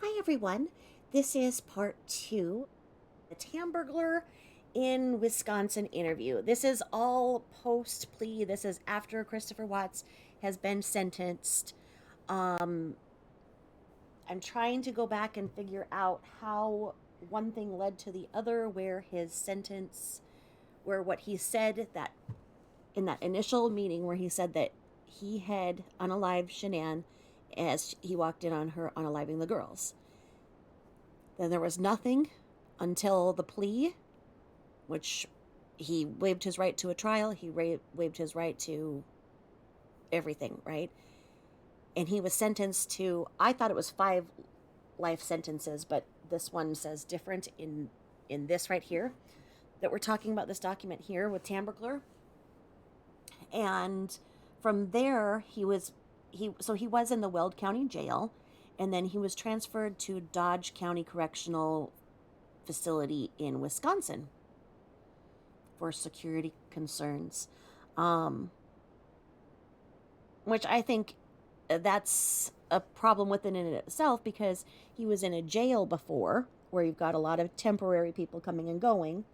Hi, everyone. This is part two, the Tamburglar in Wisconsin interview. This is all post plea. This is after Christopher Watts has been sentenced. Um, I'm trying to go back and figure out how one thing led to the other, where his sentence, where what he said that in that initial meeting, where he said that he had unalived Shanann as he walked in on her unaliving the girls. Then there was nothing until the plea, which he waived his right to a trial. He waived his right to everything, right? And he was sentenced to, I thought it was 5 life sentences, but this one says different in this right here that we're talking about, this document here with Tamburglar. And from there, he was in the Weld County Jail, and then he was transferred to Dodge County Correctional Facility in Wisconsin for security concerns, um, which I think that's a problem within and itself, because he was in a jail before where you've got a lot of temporary people coming and going,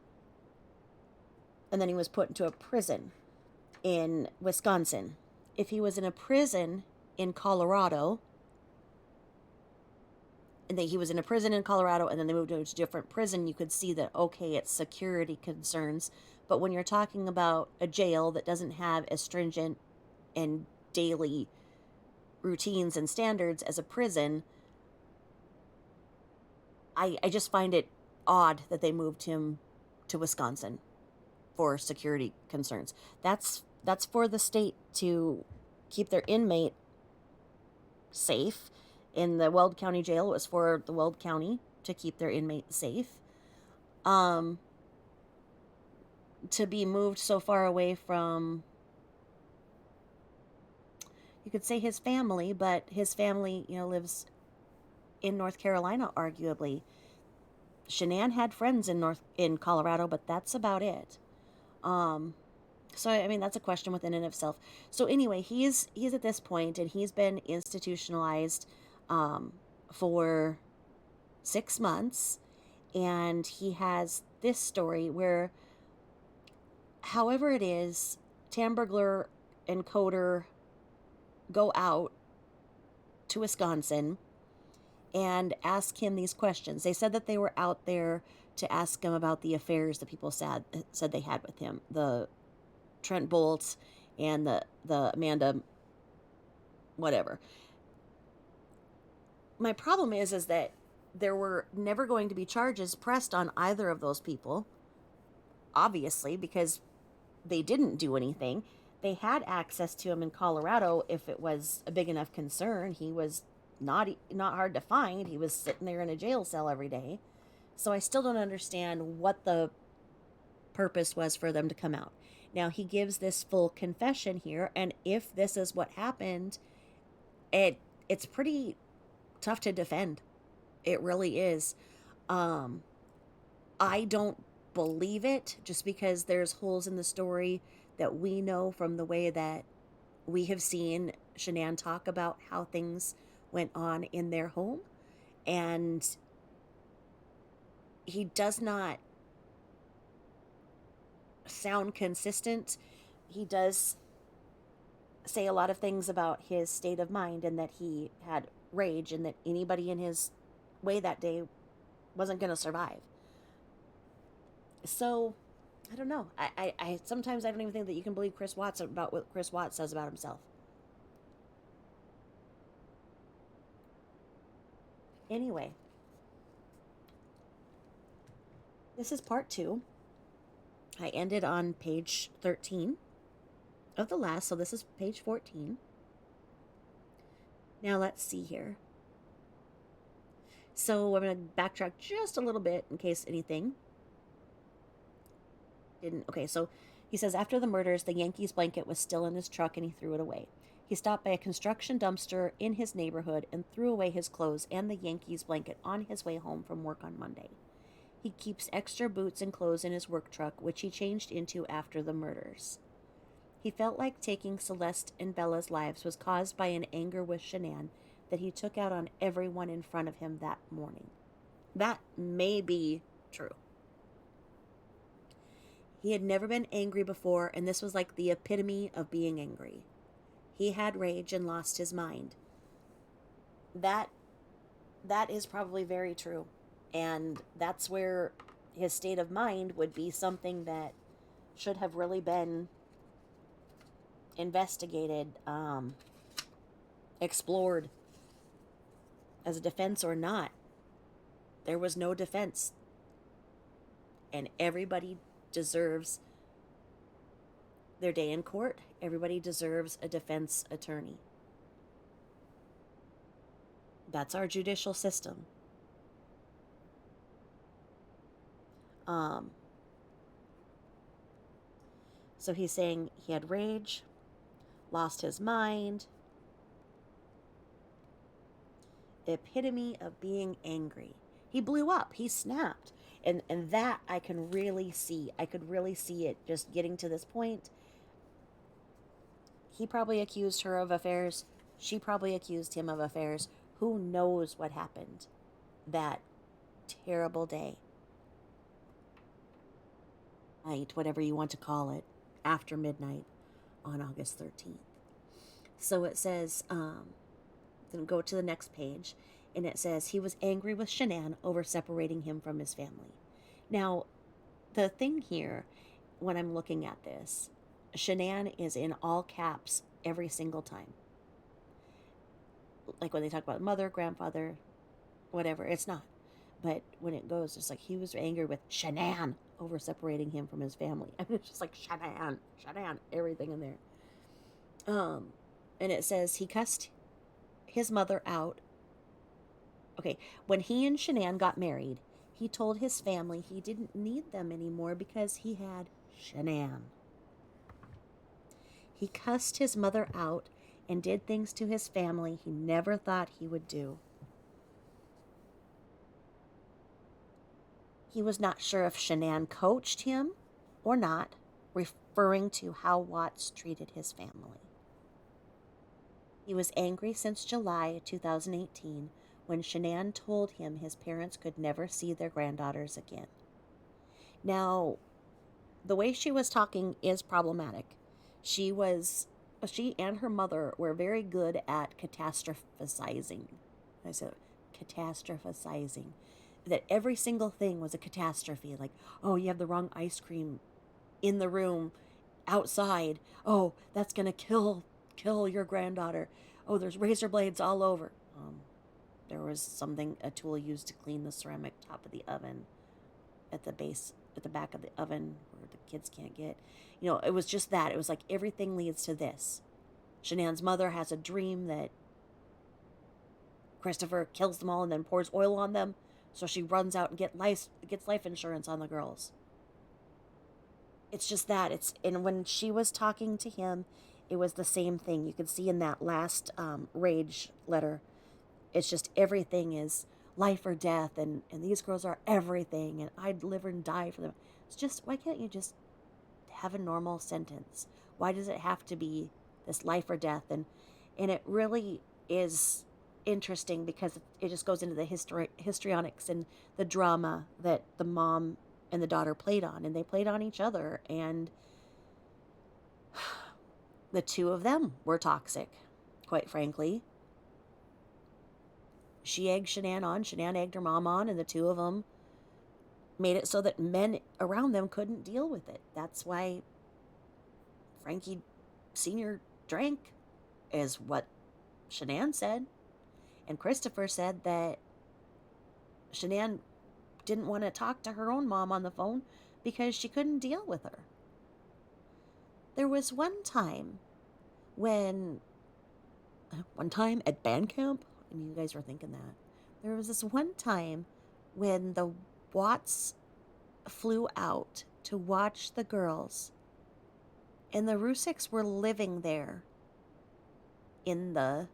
and then he was put into a prison in Wisconsin. If he was in a prison in Colorado, and he was in a prison in Colorado and then they moved to a different prison, you could see that, okay, it's security concerns. But when you're talking about a jail that doesn't have as stringent and daily routines and standards as a prison, I just find it odd that they moved him to Wisconsin for security concerns. That's for the state to keep their inmate safe. In the Weld County Jail, it was for the Weld County to keep their inmate safe. Um, to be moved so far away from, you could say, his family, but his family, lives in North Carolina, arguably. Shanann had friends in Colorado, but that's about it. Um, so I mean, that's a question within and of itself. So anyway, he's at this point, and he's been institutionalized for 6 months, and he has this story where, however it is, Tamburglar and Coder go out to Wisconsin and ask him these questions. They said that they were out there to ask him about the affairs that people said they had with him, the Trent Bolts and the Amanda whatever. My problem is that there were never going to be charges pressed on either of those people, obviously, because they didn't do anything. They had access to him in Colorado if it was a big enough concern. He was not hard to find. He was sitting there in a jail cell every day. So I still don't understand what the purpose was for them to come out. Now he gives this full confession here, and if this is what happened, it's pretty tough to defend. It really is. Um, I don't believe it, just because there's holes in the story that we know from the way that we have seen Shanann talk about how things went on in their home. And he does not sound consistent. He does say a lot of things about his state of mind, and that he had rage, and that anybody in his way that day wasn't going to survive. So I don't know. I sometimes I don't even think that you can believe Chris Watts about what Chris Watts says about himself. Anyway, this is part two. I ended on page 13 of the last, so this is page 14. Now let's see here. So I'm going to backtrack just a little bit in case anything didn't. Okay, so he says, after the murders, the Yankees blanket was still in his truck and he threw it away. He stopped by a construction dumpster in his neighborhood and threw away his clothes and the Yankees blanket on his way home from work on Monday. He keeps extra boots and clothes in his work truck, which he changed into after the murders. He felt like taking Celeste and Bella's lives was caused by an anger with Shanann that he took out on everyone in front of him that morning. That may be true. He had never been angry before, and this was like the epitome of being angry. He had rage and lost his mind. That that is probably very true. And that's where his state of mind would be something that should have really been investigated, explored as a defense or not. There was no defense. And everybody deserves their day in court. Everybody deserves a defense attorney. That's our judicial system. Um, so he's saying he had rage, lost his mind, the epitome of being angry. He blew up, he snapped. And that I can really see. I could really see it just getting to this point. He probably accused her of affairs. She probably accused him of affairs. Who knows what happened that terrible day? Night, whatever you want to call it, after midnight on August 13th. So it says, then go to the next page, and it says he was angry with Shanann over separating him from his family. Now, the thing here, when I'm looking at this, Shanann is in all caps every single time. Like when they talk about mother, grandfather, whatever, it's not. But when it goes, it's like he was angry with Shanann over separating him from his family. I mean, it's just like Shanann, everything in there. And it says he cussed his mother out. Okay, when he and Shanann got married, he told his family he didn't need them anymore because he had Shanann. He cussed his mother out and did things to his family he never thought he would do. He was not sure if Shanann coached him or not, referring to how Watts treated his family. He was angry since July 2018 when Shanann told him his parents could never see their granddaughters again. Now, the way she was talking is problematic. She and her mother were very good at catastrophizing. I said catastrophizing. That every single thing was a catastrophe. Like, oh, you have the wrong ice cream in the room outside. Oh, that's going to kill your granddaughter. Oh, there's razor blades all over. There was a tool used to clean the ceramic top of the oven at the back of the oven where the kids can't get. It was just that. It was like everything leads to this. Shanann's mother has a dream that Christopher kills them all and then pours oil on them. So she runs out and gets life insurance on the girls. It's just that. And when she was talking to him, it was the same thing. You could see in that last rage letter. It's just everything is life or death, and these girls are everything, and I'd live and die for them. It's just, why can't you just have a normal sentence? Why does it have to be this life or death? And it really is interesting because it just goes into the histrionics and the drama that the mom and the daughter played on, and they played on each other, and the two of them were toxic, quite frankly. She egged Shanann on, Shanann egged her mom on, and the two of them made it so that men around them couldn't deal with it. That's why Frankie Sr. drank, is what Shanann said. And Christopher said that Shanann didn't want to talk to her own mom on the phone because she couldn't deal with her. There was one time at band camp, and you guys were thinking that. There was this one time when the Watts flew out to watch the girls, and the Rusicks were living there in the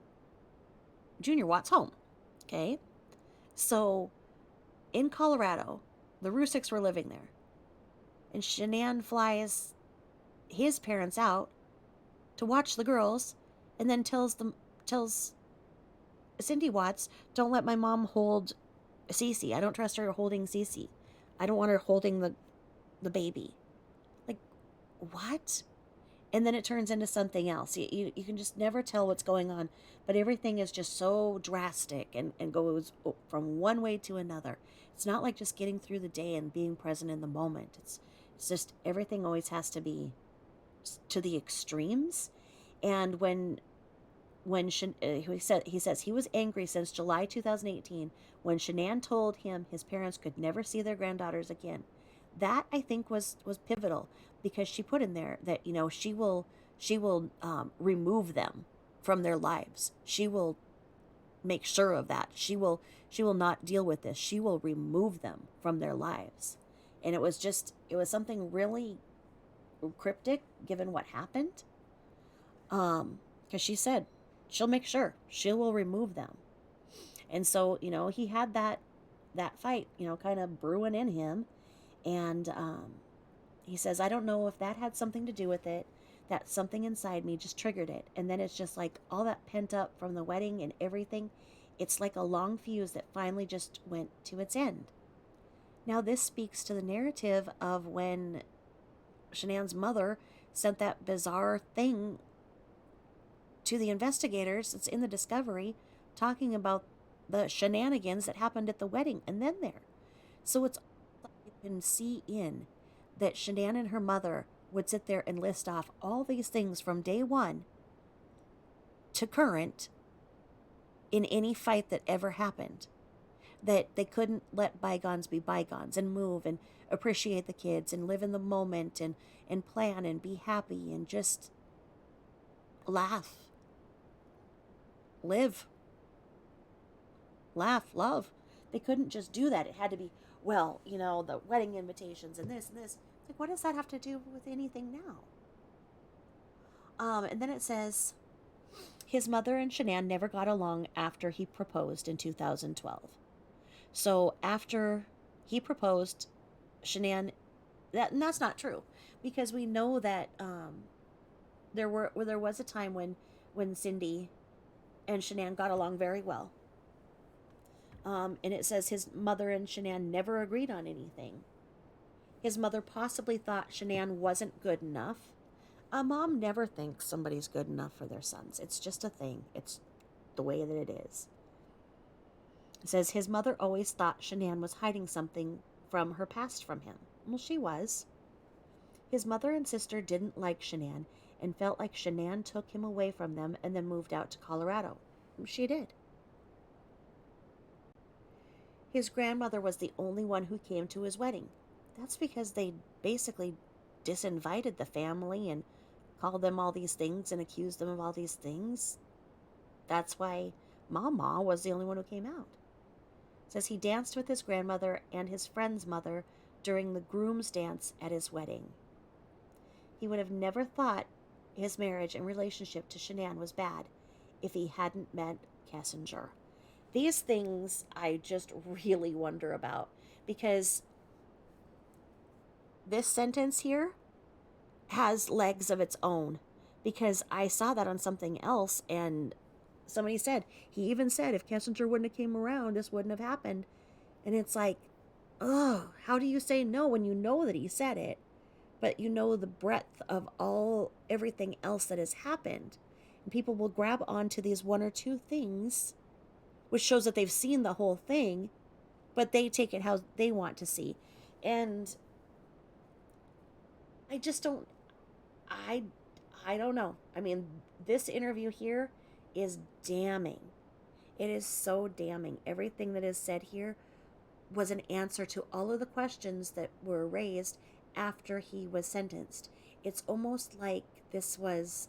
Junior Watts home. Okay? So, in Colorado, the Rusicks were living there. And Shanann flies his parents out to watch the girls, and then tells Cindy Watts, don't let my mom hold Cece. I don't trust her holding Cece. I don't want her holding the baby. Like, what? And then it turns into something else. You can just never tell what's going on, but everything is just so drastic and goes from one way to another. It's not like just getting through the day and being present in the moment. It's just everything always has to be to the extremes. And he says he was angry since July 2018 when Shanann told him his parents could never see their granddaughters again. That I think was pivotal because she put in there that she will remove them from their lives. She will make sure of that. She will not deal with this. She will remove them from their lives. And it was something really cryptic given what happened. Because she said she'll make sure she will remove them. And so he had that fight kind of brewing in him. And he says, I don't know if that had something to do with it, that something inside me just triggered it. And then it's just like all that pent up from the wedding and everything, it's like a long fuse that finally just went to its end. Now this speaks to the narrative of when Shanann's mother sent that bizarre thing to the investigators. It's in the discovery talking about the shenanigans that happened at the wedding and then there. So it's like you can see in that Shanann and her mother would sit there and list off all these things from day one to current in any fight that ever happened. That they couldn't let bygones be bygones and move and appreciate the kids and live in the moment and plan and be happy and just laugh, live, laugh, love. They couldn't just do that. It had to be, the wedding invitations and this and this. Like, what does that have to do with anything now? And then it says, his mother and Shanann never got along after he proposed in 2012. So after he proposed, Shanann, that's not true, because we know that there was a time when Cindy and Shanann got along very well. And it says his mother and Shanann never agreed on anything. His mother possibly thought Shanann wasn't good enough. A mom never thinks somebody's good enough for their sons. It's just a thing. It's the way that it is. It says his mother always thought Shanann was hiding something from her past from him. Well, she was. His mother and sister didn't like Shanann and felt like Shanann took him away from them and then moved out to Colorado. She did. His grandmother was the only one who came to his wedding. That's because they basically disinvited the family and called them all these things and accused them of all these things. That's why Mama was the only one who came out. It says he danced with his grandmother and his friend's mother during the groom's dance at his wedding. He would have never thought his marriage and relationship to Shanann was bad if he hadn't met Kessinger. These things I just really wonder about, because this sentence here has legs of its own, because I saw that on something else and somebody said, he even said if Kessinger wouldn't have came around, this wouldn't have happened. And it's like, oh, how do you say no when you know that he said it, but you know the breadth of everything else that has happened? And people will grab onto these one or two things, which shows that they've seen the whole thing, but they take it how they want to see. And I just don't, I don't know. I mean, this interview here is damning. It is so damning. Everything that is said here was an answer to all of the questions that were raised after he was sentenced. It's almost like this was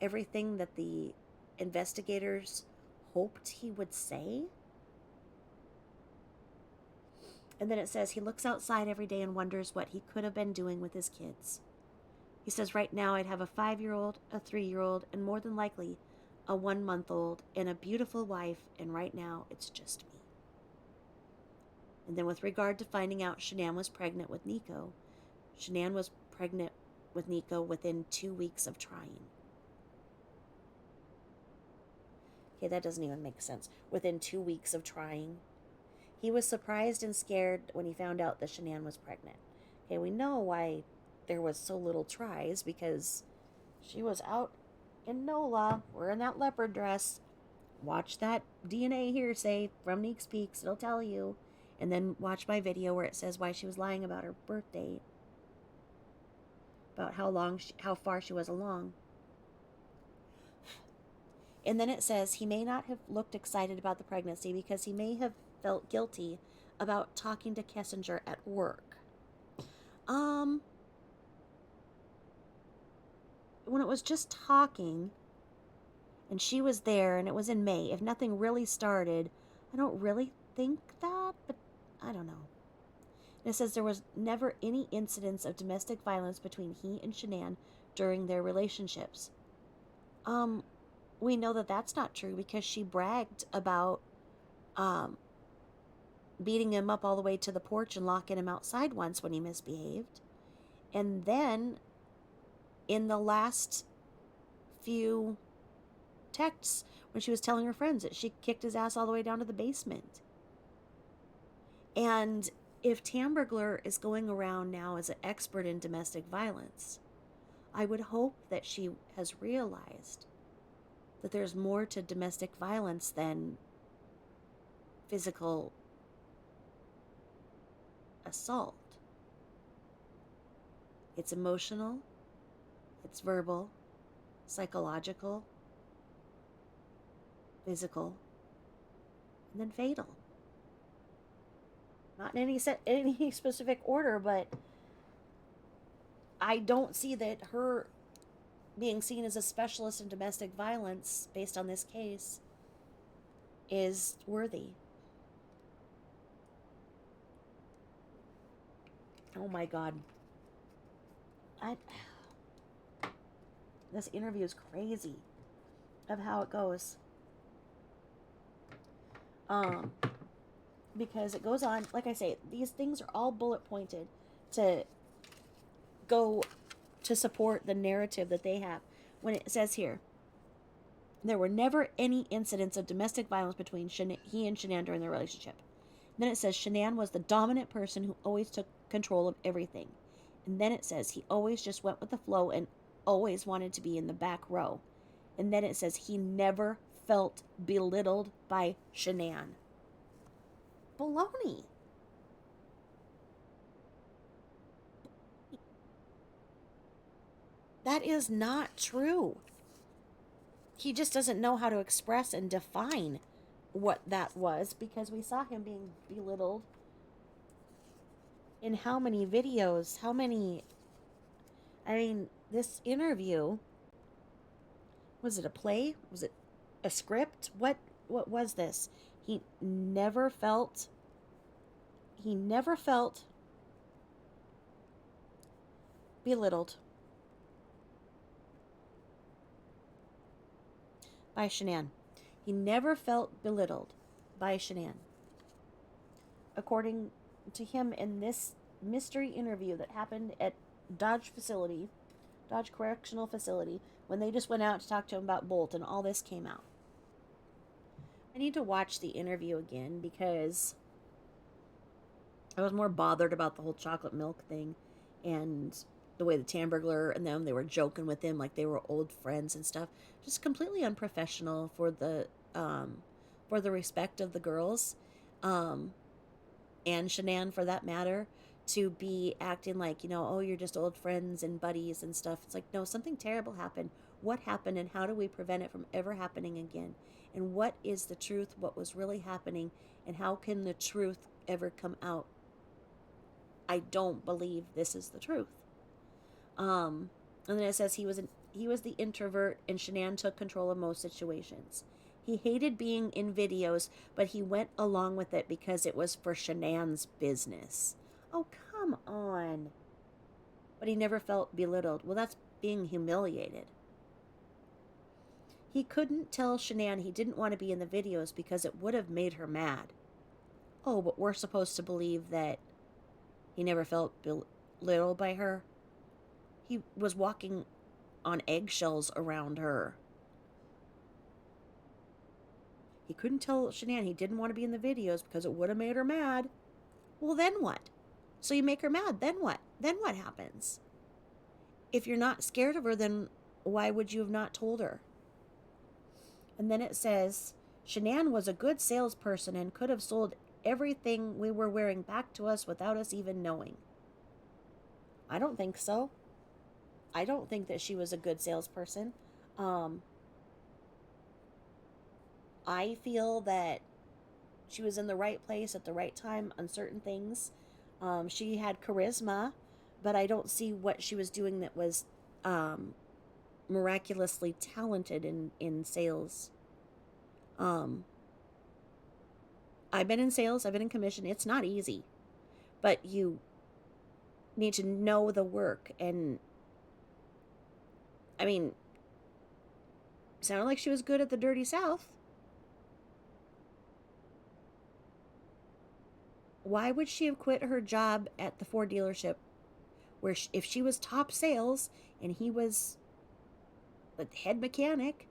everything that the investigators hoped he would say. And then it says he looks outside every day and wonders what he could have been doing with his kids. He says, right now I'd have a 5-year-old, a 3-year-old, and more than likely a 1-month-old and a beautiful wife, and right now it's just me. And then with regard to finding out Shanann was pregnant with Nico, Shanann was pregnant with Nico within 2 weeks of trying. Okay, that doesn't even make sense. Within 2 weeks of trying. He was surprised and scared when he found out that Shanann was pregnant. Okay, we know why there was so little tries, because she was out in NOLA wearing that leopard dress. Watch that DNA hearsay from Neek's Peaks, it'll tell you. And then watch my video where it says why she was lying about her birth date. About how far she was along. And then it says he may not have looked excited about the pregnancy because he may have felt guilty about talking to Kessinger at work. When it was just talking and she was there and it was in May, if nothing really started, I don't really think that, but I don't know. And it says there was never any incidents of domestic violence between he and Shanann during their relationships. We know that that's not true because she bragged about beating him up all the way to the porch and locking him outside once when he misbehaved. And then in the last few texts, when she was telling her friends that she kicked his ass all the way down to the basement. And if Tamburglar is going around now as an expert in domestic violence, I would hope that she has realized that there's more to domestic violence than physical assault. It's emotional, it's verbal, psychological, physical, and then fatal. Not in any specific order, but I don't see that her being seen as a specialist in domestic violence based on this case is worthy. Oh my God. This interview is crazy of how it goes. Because it goes on, like I say, these things are all bullet pointed to go to support the narrative that they have. When it says here, there were never any incidents of domestic violence between he and Shanann during their relationship. And then it says Shanann was the dominant person who always took control of everything. And then it says he always just went with the flow and always wanted to be in the back row. And then it says he never felt belittled by Shanann. Baloney. That is not true. He just doesn't know how to express and define what that was, because we saw him being belittled in how many videos, this interview, was it a play? Was it a script? What was this? He never felt belittled by Shanann. He never felt belittled by Shanann. According to him in this mystery interview that happened at Dodge Correctional Facility, when they just went out to talk to him about Bolt and all this came out. I need to watch the interview again because I was more bothered about the whole chocolate milk thing and the way the Tamburglar and them, they were joking with him like they were old friends and stuff. Just completely unprofessional for the respect of the girls, and Shanann for that matter, to be acting like, oh, you're just old friends and buddies and stuff. It's like, no, something terrible happened. What happened, and how do we prevent it from ever happening again? And what is the truth? What was really happening? And how can the truth ever come out? I don't believe this is the truth. And then it says he was the introvert, and Shanann took control of most situations. He hated being in videos, but he went along with it because it was for Shanann's business. Oh, come on. But he never felt belittled. Well, that's being humiliated. He couldn't tell Shanann he didn't want to be in the videos because it would have made her mad. Oh, but we're supposed to believe that he never felt belittled by her? He was walking on eggshells around her. He couldn't tell Shanann he didn't want to be in the videos because it would have made her mad. Well, then what? So you make her mad, then what? Then what happens? If you're not scared of her, then why would you have not told her? And then it says, Shanann was a good salesperson and could have sold everything we were wearing back to us without us even knowing. I don't think so. I don't think that she was a good salesperson. I feel that she was in the right place at the right time on certain things. She had charisma, but I don't see what she was doing that was miraculously talented in sales. I've been in sales, I've been in commission. It's not easy, but you need to know the work. And I mean, sounded like she was good at the Dirty South. Why would she have quit her job at the Ford dealership where if she was top sales and he was the head mechanic,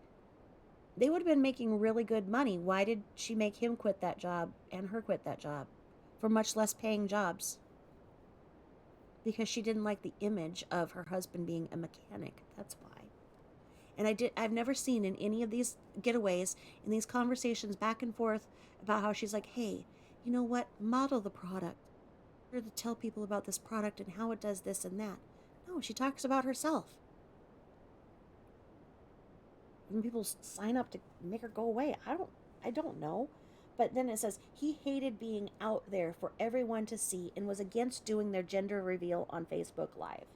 they would have been making really good money. Why did she make him quit that job and her quit that job for much less paying jobs? Because she didn't like the image of her husband being a mechanic. That's why. And I've never seen in any of these getaways, in these conversations back and forth about how she's like, hey, you know what? Model the product. Or to tell people about this product and how it does this and that. No, she talks about herself. And people sign up to make her go away. I don't know. But then it says he hated being out there for everyone to see and was against doing their gender reveal on Facebook Live.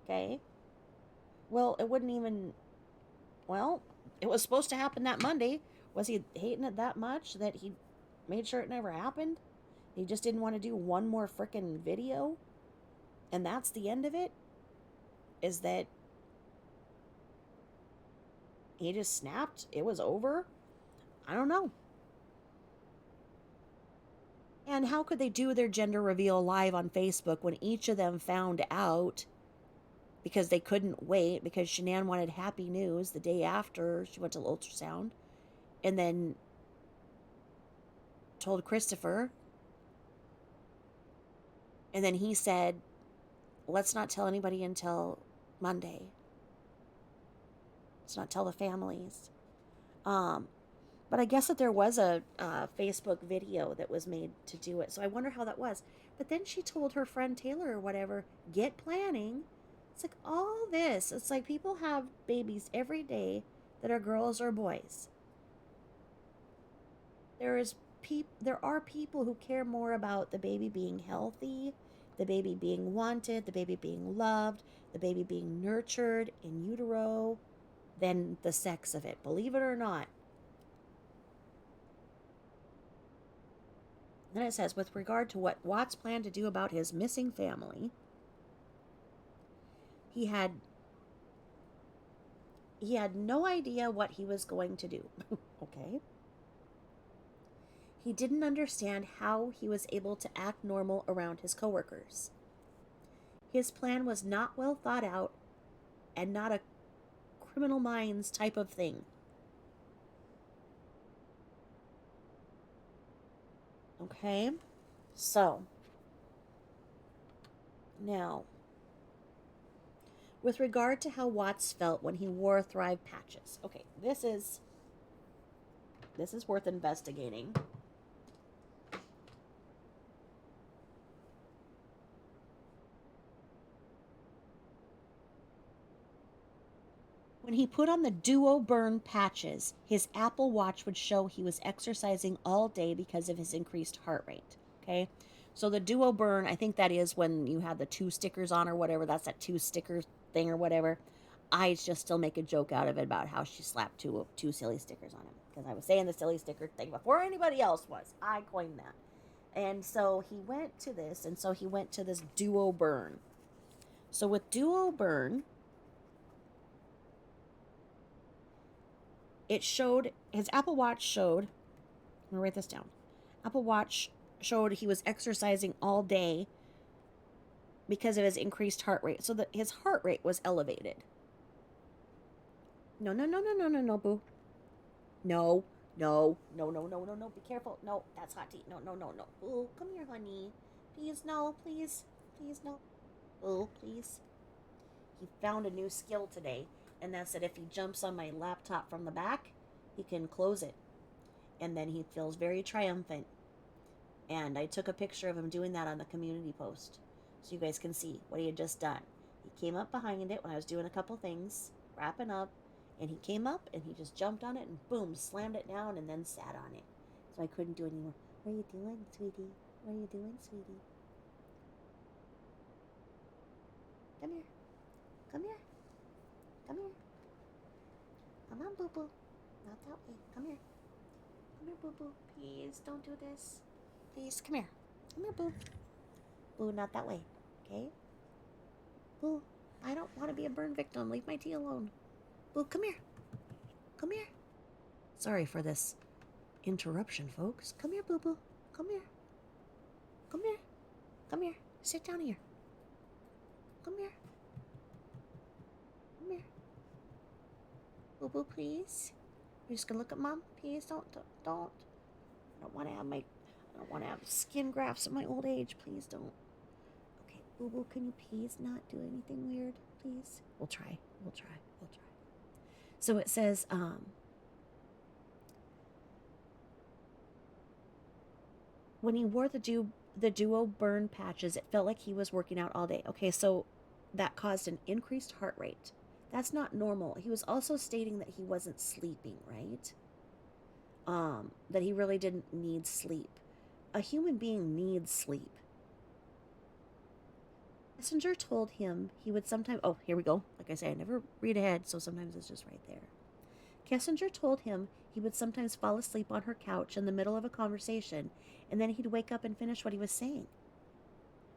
Okay? Well, it wouldn't even. Well, it was supposed to happen that Monday. Was he hating it that much that he made sure it never happened? He just didn't want to do one more frickin' video? And that's the end of it? Is that he just snapped? It was over? I don't know. And how could they do their gender reveal live on Facebook when each of them found out because they couldn't wait because Shanann wanted happy news the day after she went to the ultrasound and then told Christopher, and then he said, let's not tell anybody until Monday. Let's not tell the families. But I guess that there was a Facebook video that was made to do it. So I wonder how that was. But then she told her friend Taylor or whatever, get planning. It's like all this. It's like people have babies every day that are girls or boys. There are people who care more about the baby being healthy, the baby being wanted, the baby being loved, the baby being nurtured in utero than the sex of it. Believe it or not. Then it says, with regard to what Watts planned to do about his missing family, he had no idea what he was going to do. Okay? He didn't understand how he was able to act normal around his coworkers. His plan was not well thought out and not a criminal minds type of thing. Okay? So, now, with regard to how Watts felt when he wore Thrive patches. Okay, this is worth investigating. When he put on the Duo Burn patches, his Apple Watch would show he was exercising all day because of his increased heart rate. Okay? So the Duo Burn, I think that is when you have the 2 stickers on or whatever. That's that 2 sticker thing or whatever. I just still make a joke out of it about how she slapped two silly stickers on him. Because I was saying the silly sticker thing before anybody else was. I coined that. And so he went to this. And so he went to this Duo Burn. So with Duo Burn, it showed, his Apple Watch showed, I'm going to write this down. Apple Watch showed he was exercising all day because of his increased heart rate. So that his heart rate was elevated. No, boo. No. No, no, no, no, no, no. Be careful. No, that's hot tea. No, no, no, no. Oh, come here, honey. Please, no, please. Please, no. Oh, please. He found a new skill today, and that's that if he jumps on my laptop from the back, he can close it. And then he feels very triumphant. And I took a picture of him doing that on the community post so you guys can see what he had just done. He came up behind it when I was doing a couple things, wrapping up, and he came up and he just jumped on it and boom, slammed it down and then sat on it. So I couldn't do anymore. What are you doing, sweetie? What are you doing, sweetie? Come here. Come here. Come here. Come on, boo boo. Not that way. Come here. Come here, boo boo. Please don't do this. Please, come here. Come here, boo. Boo, not that way. Okay? Boo, I don't want to be a burn victim. Leave my tea alone. Boo, come here. Come here. Sorry for this interruption, folks. Come here, boo boo. Come here. Come here. Come here. Sit down here. Come here. Come here. Boo boo, please. You're just gonna look at mom? Please don't. I don't want to have skin grafts at my old age. Please don't. Okay, boo boo, can you please not do anything weird? Please? We'll try. So it says, when he wore the duo burn patches, it felt like he was working out all day. Okay, so that caused an increased heart rate. That's not normal. He was also stating that he wasn't sleeping, right? That he really didn't need sleep. A human being needs sleep. Messenger told him he would sometimes. Oh, here we go. Like I say, I never read ahead, so sometimes it's just right there. Kessinger told him he would sometimes fall asleep on her couch in the middle of a conversation, and then he'd wake up and finish what he was saying.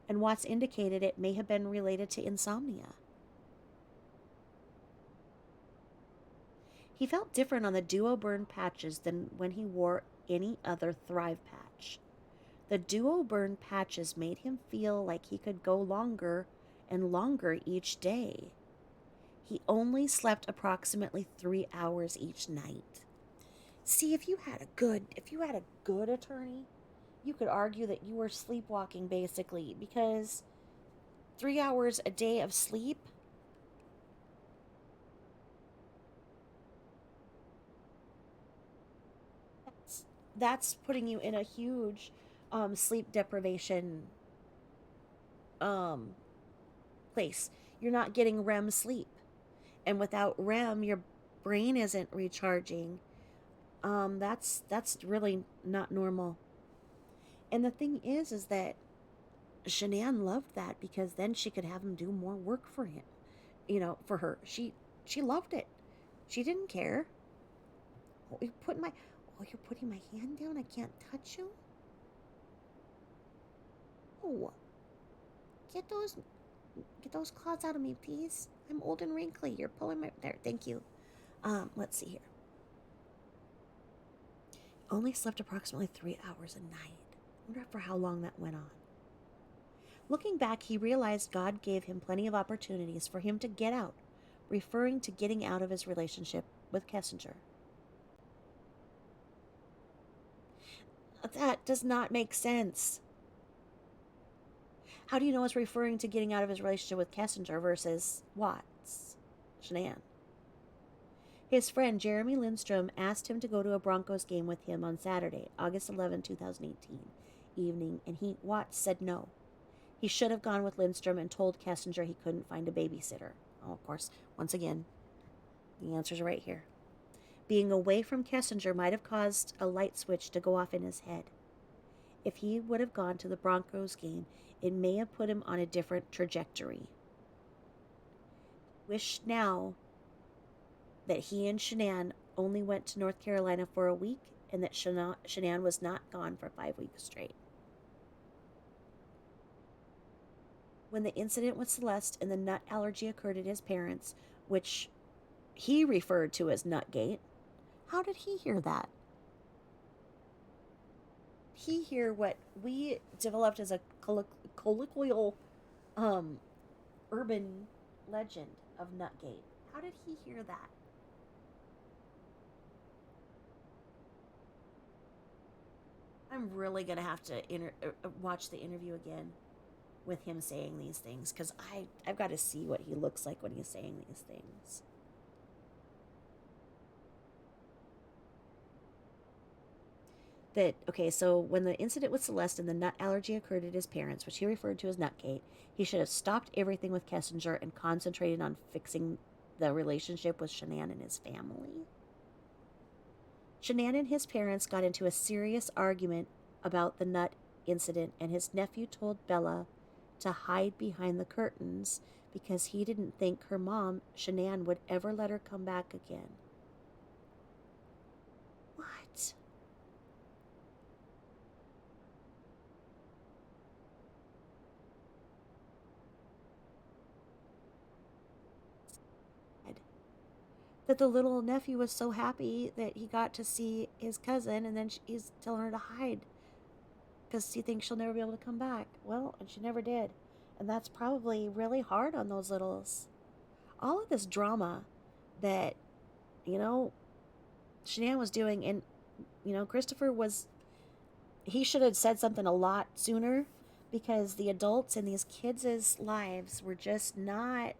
And Watts indicated it may have been related to insomnia. He felt different on the duo burn patches than when he wore any other Thrive patch. The duo burn patches made him feel like he could go longer and longer each day. He only slept approximately 3 hours each night. See, if you had a good attorney, you could argue that you were sleepwalking basically, because 3 hours a day of sleep, that's putting you in a huge sleep deprivation um, place. You're not getting REM sleep. And without REM, your brain isn't recharging. That's really not normal. And the thing is that Shanann loved that because then she could have him do more work for him. For her. She loved it. She didn't care. You're putting my hand down? I can't touch you? Oh. Get those claws out of me, please. I'm old and wrinkly. You're pulling my there, thank you. Let's see here. Only slept approximately 3 hours a night. Wonder for how long that went on. Looking back, he realized God gave him plenty of opportunities for him to get out, referring to getting out of his relationship with Kessinger. That does not make sense. How do you know it's referring to getting out of his relationship with Kessinger versus Watts? Shanann. His friend Jeremy Lindstrom asked him to go to a Broncos game with him on Saturday, August 11, 2018 evening, and Watts said no. He should have gone with Lindstrom and told Kessinger he couldn't find a babysitter. Oh, of course, once again, the answers are right here. Being away from Kessinger might have caused a light switch to go off in his head. If he would have gone to the Broncos game, it may have put him on a different trajectory. Wish now that he and Shanann only went to North Carolina for a week and that Shanann was not gone for 5 weeks straight. When the incident with Celeste and the nut allergy occurred at his parents', which he referred to as Nutgate, how did he hear that? He hear what we developed as a colloquial urban legend of Nutgate. How did he hear that? I'm really gonna have to watch the interview again with him saying these things because I've got to see what he looks like when he's saying these things. That okay, so when the incident with Celeste and the nut allergy occurred at his parents, which he referred to as Nutgate, he should have stopped everything with Kessinger and concentrated on fixing the relationship with Shanann and his family. Shanann and his parents got into a serious argument about the nut incident, and his nephew told Bella to hide behind the curtains because he didn't think her mom, Shanann, would ever let her come back again. What? That the little nephew was so happy that he got to see his cousin, and then he's telling her to hide because he thinks she'll never be able to come back. Well, and she never did. And that's probably really hard on those littles. All of this drama that, you know, Shanann was doing, and, Christopher was, he should have said something a lot sooner because the adults in these kids' lives were just not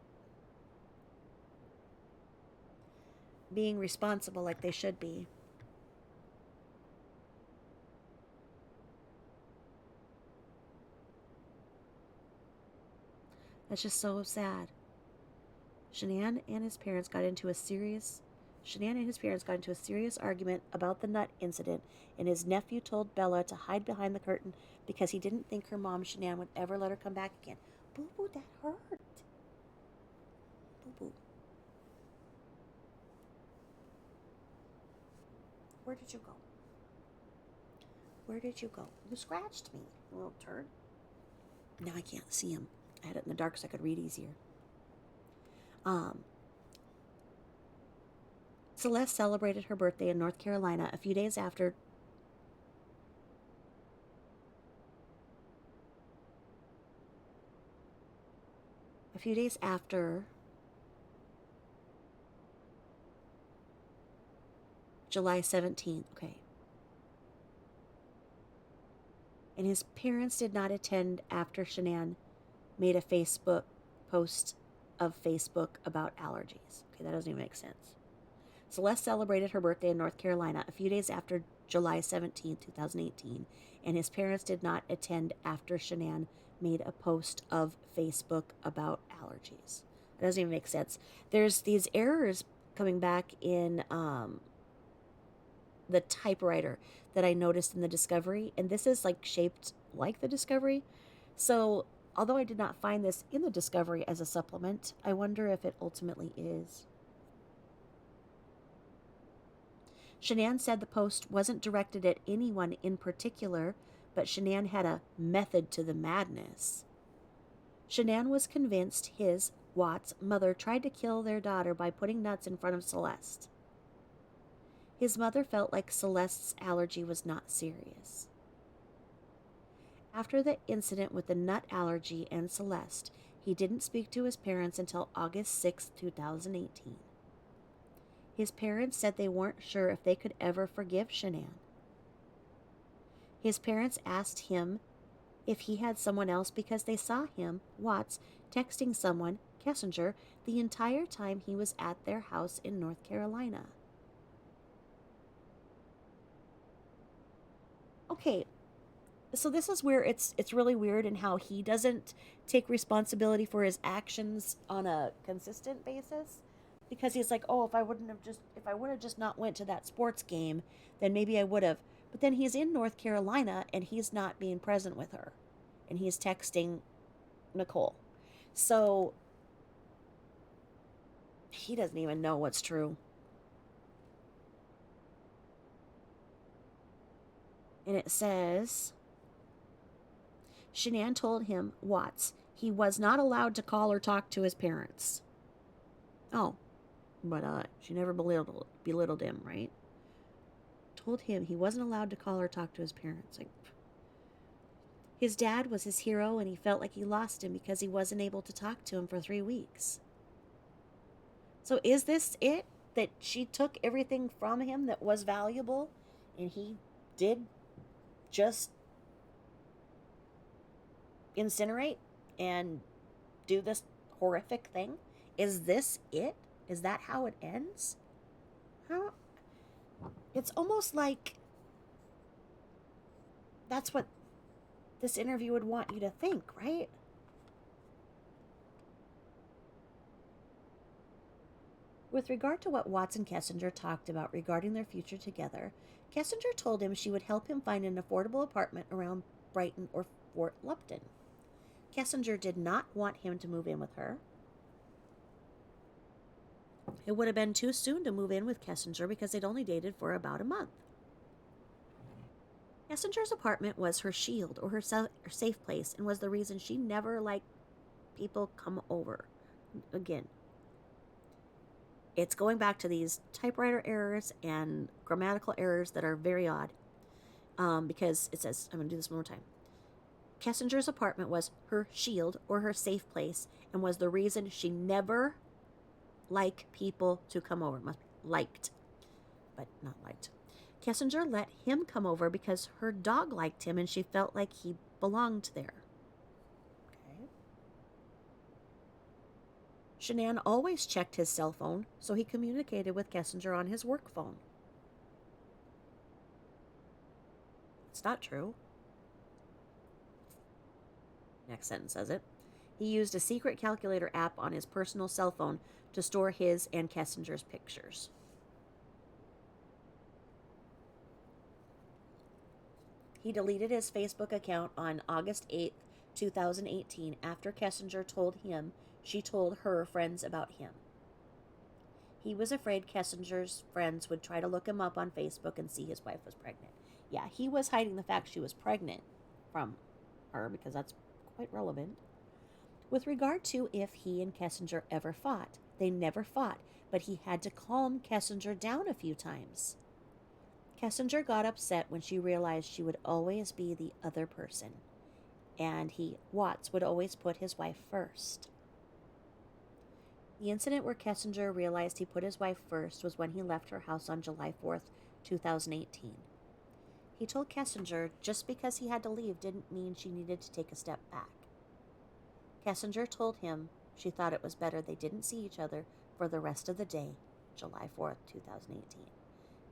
being responsible like they should be. That's just so sad. Shanann and his parents got into a serious argument about the nut incident, and his nephew told Bella to hide behind the curtain because he didn't think her mom, Shanann, would ever let her come back again. Boo boo, that hurt. Boo boo. Where did you go? Where did you go? You scratched me, you little turd. Now I can't see him. I had it in the dark so I could read easier. Celeste celebrated her birthday in North Carolina a few days after July 17th. Okay. And his parents did not attend after Shanann made a Facebook post of Facebook about allergies. Okay, that doesn't even make sense. Celeste celebrated her birthday in North Carolina a few days after July 17, 2018, and his parents did not attend after Shanann made a post of Facebook about allergies. That doesn't even make sense. There's these errors coming back in the typewriter that I noticed in the Discovery, and this is like shaped like the Discovery. So, although I did not find this in the Discovery as a supplement, I wonder if it ultimately is. Shanann said the post wasn't directed at anyone in particular, but Shanann had a method to the madness. Shanann was convinced his, Watts, mother tried to kill their daughter by putting nuts in front of Celeste. His mother felt like Celeste's allergy was not serious. After the incident with the nut allergy and Celeste, he didn't speak to his parents until August 6, 2018. His parents said they weren't sure if they could ever forgive Shanann. His parents asked him if he had someone else because they saw him, Watts, texting someone, Kessinger, the entire time he was at their house in North Carolina. Okay, so this is where it's really weird in how he doesn't take responsibility for his actions on a consistent basis. Because he's like, oh, if I would have just not went to that sports game, then maybe I would have. But then he's in North Carolina and he's not being present with her, and he's texting Nicole, so he doesn't even know what's true. And it says, Shanann told him, Watts, he was not allowed to call or talk to his parents. Oh, but she never belittled him, right? Told him he wasn't allowed to call or talk to his parents. Like, his dad was his hero, and he felt like he lost him because he wasn't able to talk to him for 3 weeks. So is this it? That she took everything from him that was valuable, and he did just incinerate and do this horrific thing? Is this it? Is that how it ends? How? It's almost like that's what this interview would want you to think, right? With regard to what Watts and Kessinger talked about regarding their future together, Kessinger told him she would help him find an affordable apartment around Brighton or Fort Lupton. Kessinger did not want him to move in with her. It would have been too soon to move in with Kessinger because they'd only dated for about a month. Kessinger's apartment was her shield or her safe place and was the reason she never liked people come over. Again, it's going back to these typewriter errors and grammatical errors that are very odd. Because it says, I'm going to do this one more time. Kessinger's apartment was her shield or her safe place and was the reason she never liked people to come over. Must be liked, but not liked. Kessinger let him come over because her dog liked him and she felt like he belonged there. Okay. Shanann always checked his cell phone, so he communicated with Kessinger on his work phone. It's not true. Next sentence says it. He used a secret calculator app on his personal cell phone to store his and Kessinger's pictures. He deleted his Facebook account on August 8th, 2018, after Kessinger told him she told her friends about him. He was afraid Kessinger's friends would try to look him up on Facebook and see his wife was pregnant. Yeah, he was hiding the fact she was pregnant from her because that's quite relevant. With regard to if he and Kessinger ever fought, they never fought, but he had to calm Kessinger down a few times. Kessinger got upset when she realized she would always be the other person, and Watts, would always put his wife first. The incident where Kessinger realized he put his wife first was when he left her house on July 4th, 2018. He told Kessinger just because he had to leave didn't mean she needed to take a step back. Kessinger told him she thought it was better they didn't see each other for the rest of the day, July 4th, 2018.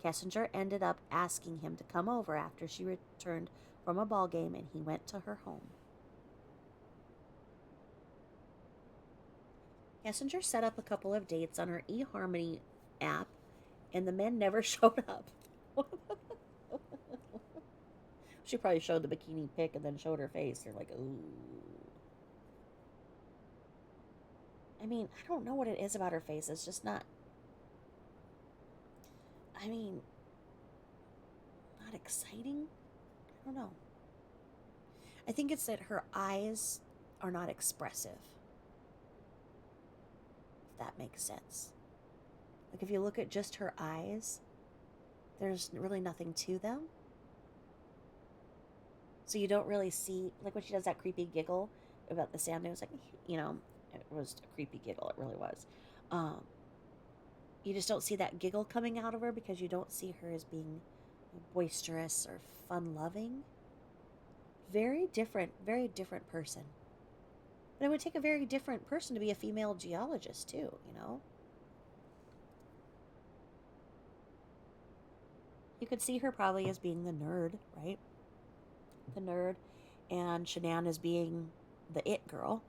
Kessinger ended up asking him to come over after she returned from a ball game and he went to her home. Kessinger set up a couple of dates on her eHarmony app and the men never showed up. She probably showed the bikini pic and then showed her face. You're like, ooh. I mean, I don't know what it is about her face. It's just not... I mean, not exciting? I don't know. I think it's that her eyes are not expressive. If that makes sense. Like, if you look at just her eyes, there's really nothing to them. So you don't really see, like when she does that creepy giggle about the sand, it was like, it was a creepy giggle, it really was. You just don't see that giggle coming out of her because you don't see her as being boisterous or fun-loving. Very different person. But it would take a very different person to be a female geologist too, You could see her probably as being the nerd, right? The nerd, and Shanann as being the it girl.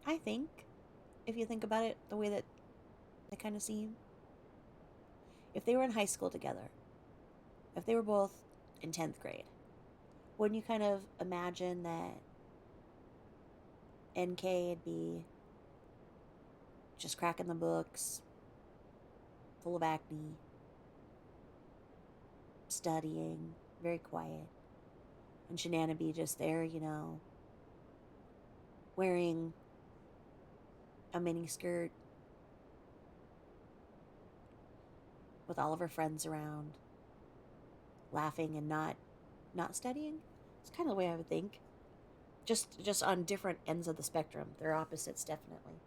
I think, if you think about it the way that they kind of seem, if they were in high school together, if they were both in 10th grade, wouldn't you kind of imagine that NK would be just cracking the books, full of acne, studying, very quiet, and Shanann would be just there, wearing a mini skirt with all of her friends around, laughing and not studying. It's kind of the way I would think. Just on different ends of the spectrum. They're opposites, definitely.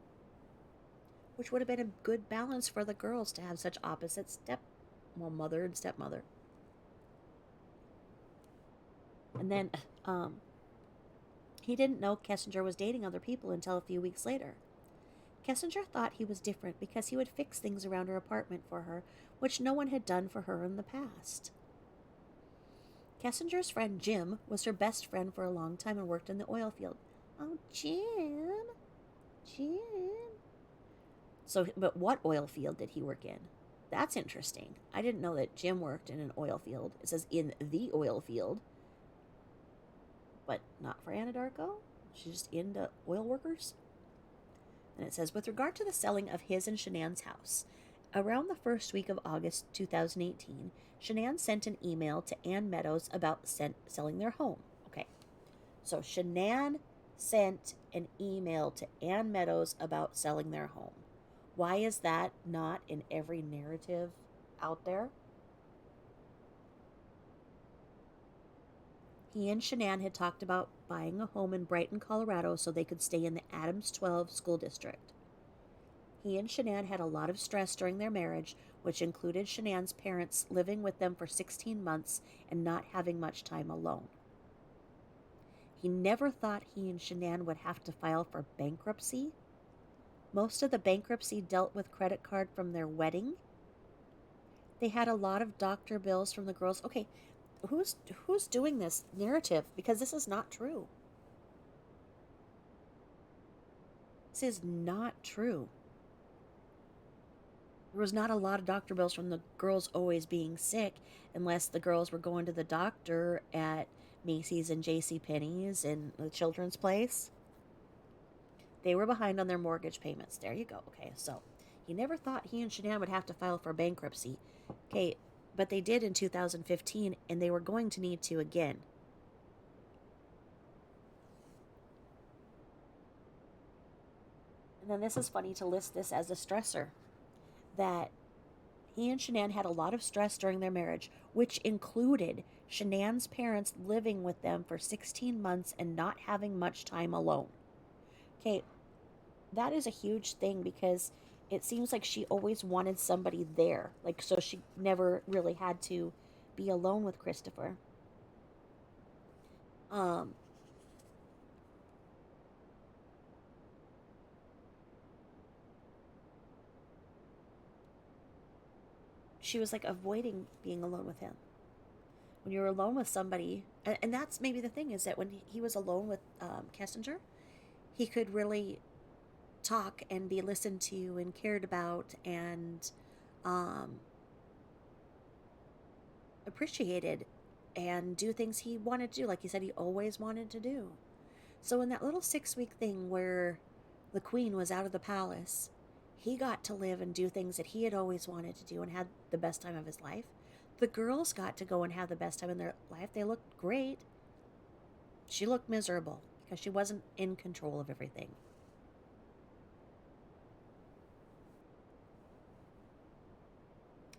Which would have been a good balance for the girls to have such opposite mother and stepmother. And then um, he didn't know Kessinger was dating other people until a few weeks later. Kessinger thought he was different because he would fix things around her apartment for her, which no one had done for her in the past. Kessinger's friend Jim was her best friend for a long time and worked in the oil field. Oh, Jim. Jim. So, but what oil field did he work in? That's interesting. I didn't know that Jim worked in an oil field. It says in the oil field, but not for Anadarko. She's just into oil workers. And it says, with regard to the selling of his and Shanann's house, around the first week of August 2018, Shanann sent an email to Ann Meadows about selling their home. Okay, so Shanann sent an email to Ann Meadows about selling their home. Why is that not in every narrative out there? He and Shanann had talked about buying a home in Brighton, Colorado so they could stay in the Adams 12 school district. He and Shanann had a lot of stress during their marriage, which included Shanann's parents living with them for 16 months and not having much time alone. He never thought he and Shanann would have to file for bankruptcy. Most of the bankruptcy dealt with credit card from their wedding. They had a lot of doctor bills from the girls. Okay, who's doing this narrative? Because this is not true. This is not true. There was not a lot of doctor bills from the girls always being sick, unless the girls were going to the doctor at Macy's and JCPenney's and the Children's Place. They were behind on their mortgage payments. There you go. Okay, so he never thought he and Shanann would have to file for bankruptcy. Okay, but they did in 2015, and they were going to need to again. And then this is funny to list this as a stressor, that he and Shanann had a lot of stress during their marriage, which included Shanann's parents living with them for 16 months and not having much time alone. Okay, that is a huge thing because it seems like she always wanted somebody there. Like, so she never really had to be alone with Christopher. Um, she was like avoiding being alone with him. When you're alone with somebody, and that's maybe the thing, is that when he was alone with Kessinger, he could really talk and be listened to and cared about and um, appreciated and do things he wanted to do, like he said he always wanted to do. So in that little 6-week thing where the queen was out of the palace, he got to live and do things that he had always wanted to do and had the best time of his life. The girls got to go and have the best time in their life. They looked great. She looked miserable because she wasn't in control of everything.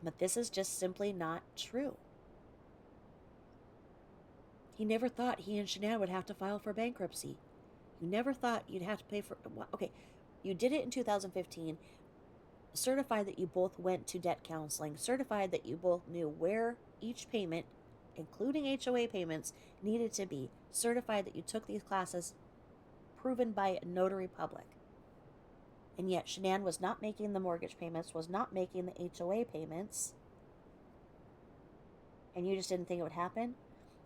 But this is just simply not true. He never thought he and Shanann would have to file for bankruptcy. You never thought you'd have to pay for... Okay, you did it in 2015, certified that you both went to debt counseling, certified that you both knew where each payment, including HOA payments, needed to be, certified that you took these classes, proven by a notary public. And yet Shanann was not making the mortgage payments, was not making the HOA payments, and you just didn't think it would happen?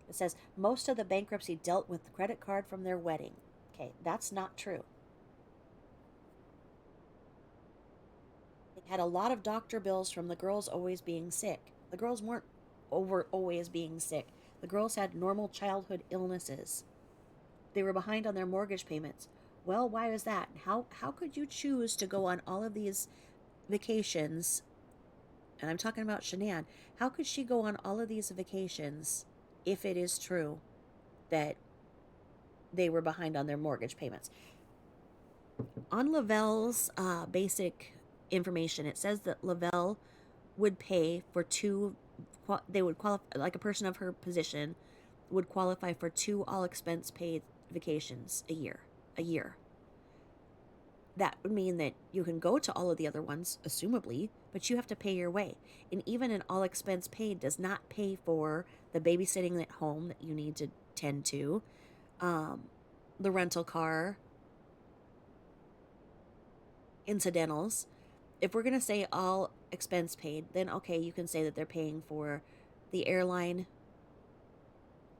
It says most of the bankruptcy dealt with the credit card from their wedding. Okay, that's not true. They had a lot of doctor bills from the girls always being sick. The girls weren't always being sick. The girls had normal childhood illnesses. They were behind on their mortgage payments. Well, why was that? How could you choose to go on all of these vacations? And I'm talking about Shanann. How could she go on all of these vacations if it is true that they were behind on their mortgage payments? On Lavelle's basic information, it says that Lavelle would pay for two, they would qualify, like a person of her position would qualify for 2 all expense paid vacations a year. That would mean that you can go to all of the other ones, assumably, but you have to pay your way. And even an all expense paid does not pay for the babysitting at home that you need to tend to, um, the rental car, incidentals. If we're going to say all expense paid, then okay, you can say that they're paying for the airline,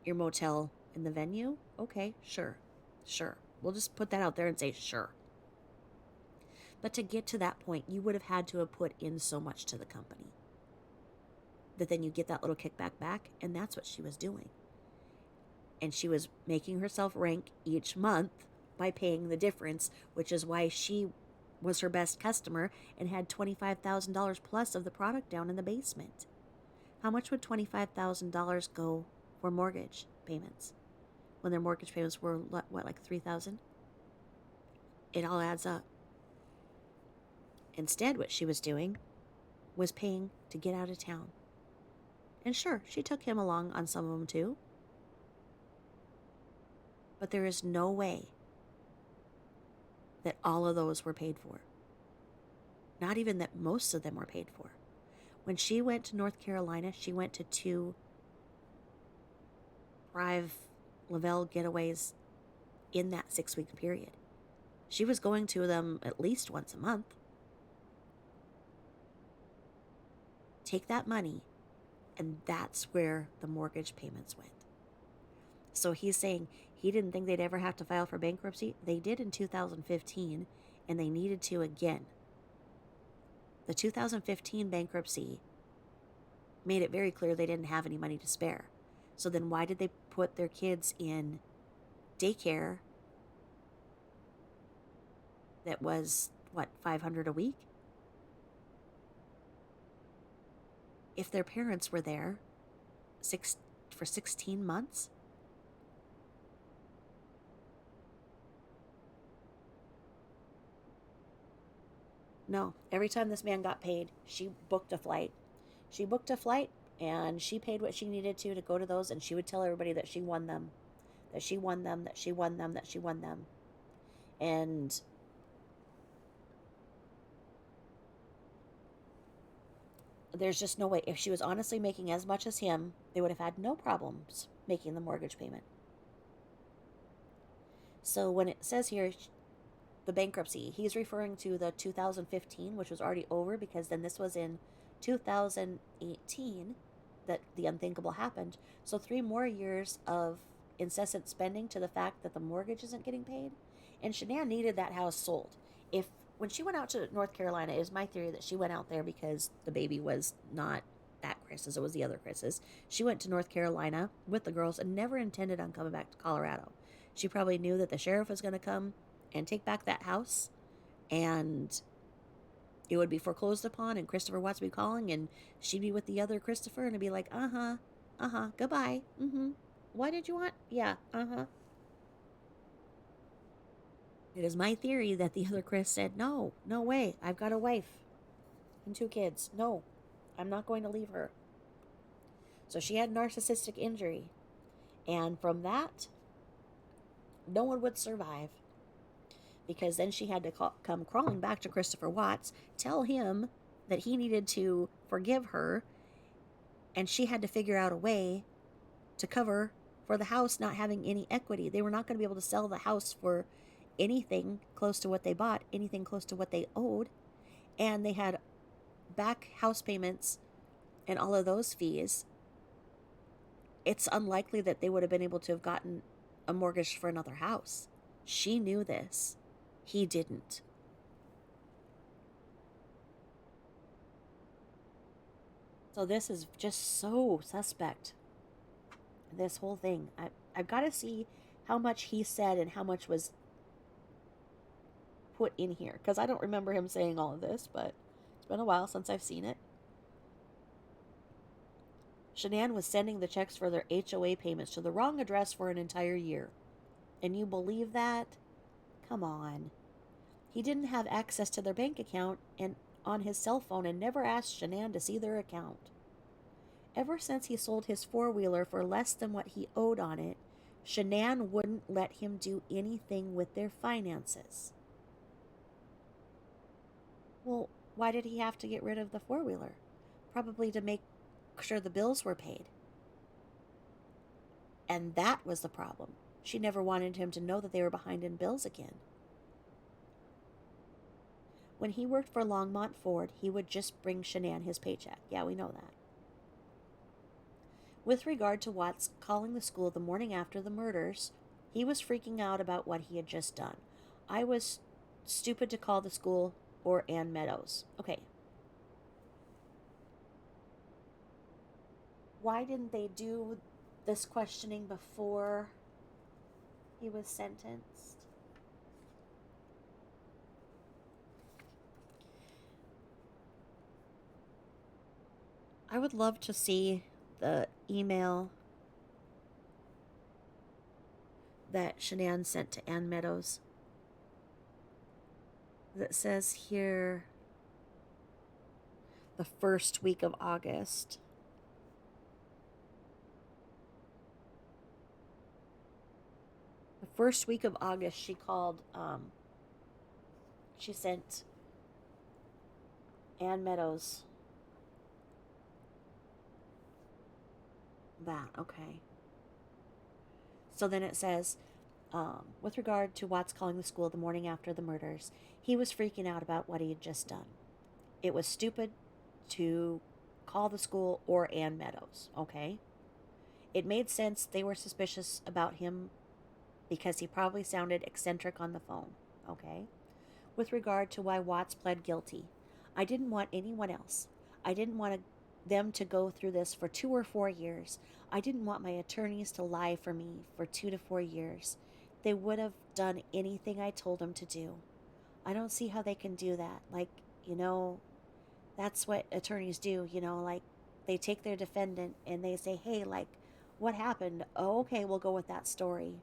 your motel, and the venue. Okay, sure. Sure. We'll just put that out there and say sure. But to get to that point, you would have had to have put in so much to the company that then you get that little kickback back, and that's what she was doing. And she was making herself rank each month by paying the difference, which is why she was her best customer and had $25,000 plus of the product down in the basement. How much would $25,000 go for mortgage payments when their mortgage payments were what like $3,000? It all adds up. Instead, what she was doing was paying to get out of town. And sure, she took him along on some of them too. But there is no way that all of those were paid for. Not even that most of them were paid for. When she went to North Carolina, she went to 2 private Lavelle getaways in that 6-week period. She was going to them at least once a month. Take that money, and that's where the mortgage payments went. So he's saying he didn't think they'd ever have to file for bankruptcy. They did in 2015, and they needed to again. The 2015 bankruptcy made it very clear they didn't have any money to spare. So then why did they put their kids in daycare that was, $500 a week? If their parents were there for 16 months? No, every time this man got paid, she booked a flight. She booked a flight and she paid what she needed to go to those, and she would tell everybody that she won them, that she won them, that she won them, that she won them. And there's just no way. If she was honestly making as much as him, they would have had no problems making the mortgage payment. So when it says here, the bankruptcy, he's referring to the 2015, which was already over, because then this was in 2018 that the unthinkable happened. So 3 more years of incessant spending to the fact that the mortgage isn't getting paid. And Shanann needed that house sold. When she went out to North Carolina, it was my theory that she went out there because the baby was not that Chris's, it was the other Chris's. She went to North Carolina with the girls and never intended on coming back to Colorado. She probably knew that the sheriff was going to come and take back that house, and it would be foreclosed upon, and Christopher Watts would be calling, and she'd be with the other Christopher, and it'd be like, goodbye, what did you want? Yeah, It is my theory that the other Chris said, no way, I've got a wife and 2 kids. No, I'm not going to leave her. So she had narcissistic injury, and from that, no one would survive. Because then she had to come crawling back to Christopher Watts, tell him that he needed to forgive her, and she had to figure out a way to cover for the house not having any equity. They were not going to be able to sell the house for anything close to what they bought, anything close to what they owed, and they had back house payments and all of those fees. It's unlikely that they would have been able to have gotten a mortgage for another house. She knew this. He didn't. So this is just so suspect. This whole thing. I've got to see how much he said and how much was put in here, because I don't remember him saying all of this, but it's been a while since I've seen it. Shanann was sending the checks for their HOA payments to the wrong address for an entire year. And you believe that? Come on. He didn't have access to their bank account and on his cell phone and never asked Shanann to see their account. Ever since he sold his 4-wheeler for less than what he owed on it, Shanann wouldn't let him do anything with their finances. Well, why did he have to get rid of the four-wheeler? Probably to make sure the bills were paid. And that was the problem. She never wanted him to know that they were behind in bills again. When he worked for Longmont Ford, he would just bring Shanann his paycheck. Yeah, we know that. With regard to Watts calling the school the morning after the murders, he was freaking out about what he had just done. I was stupid to call the school or Ann Meadows. Okay. Why didn't they do this questioning before he was sentenced? I would love to see the email that Shanann sent to Ann Meadows that says here the first week of August. The first week of August, she called, she sent Ann Meadows that. Okay. So then it says, with regard to Watts calling the school the morning after the murders, he was freaking out about what he had just done. It was stupid to call the school or Ann Meadows. Okay. It made sense they were suspicious about him because he probably sounded eccentric on the phone. Okay. With regard to why Watts pled guilty, I didn't want anyone else. I didn't want them to go through this for 2 or 4 years. I didn't want my attorneys to lie for me for 2 to 4 years. They would have done anything I told them to do. I don't see how they can do that. Like, that's what attorneys do, like they take their defendant and they say, hey, like, what happened? Oh, okay, we'll go with that story.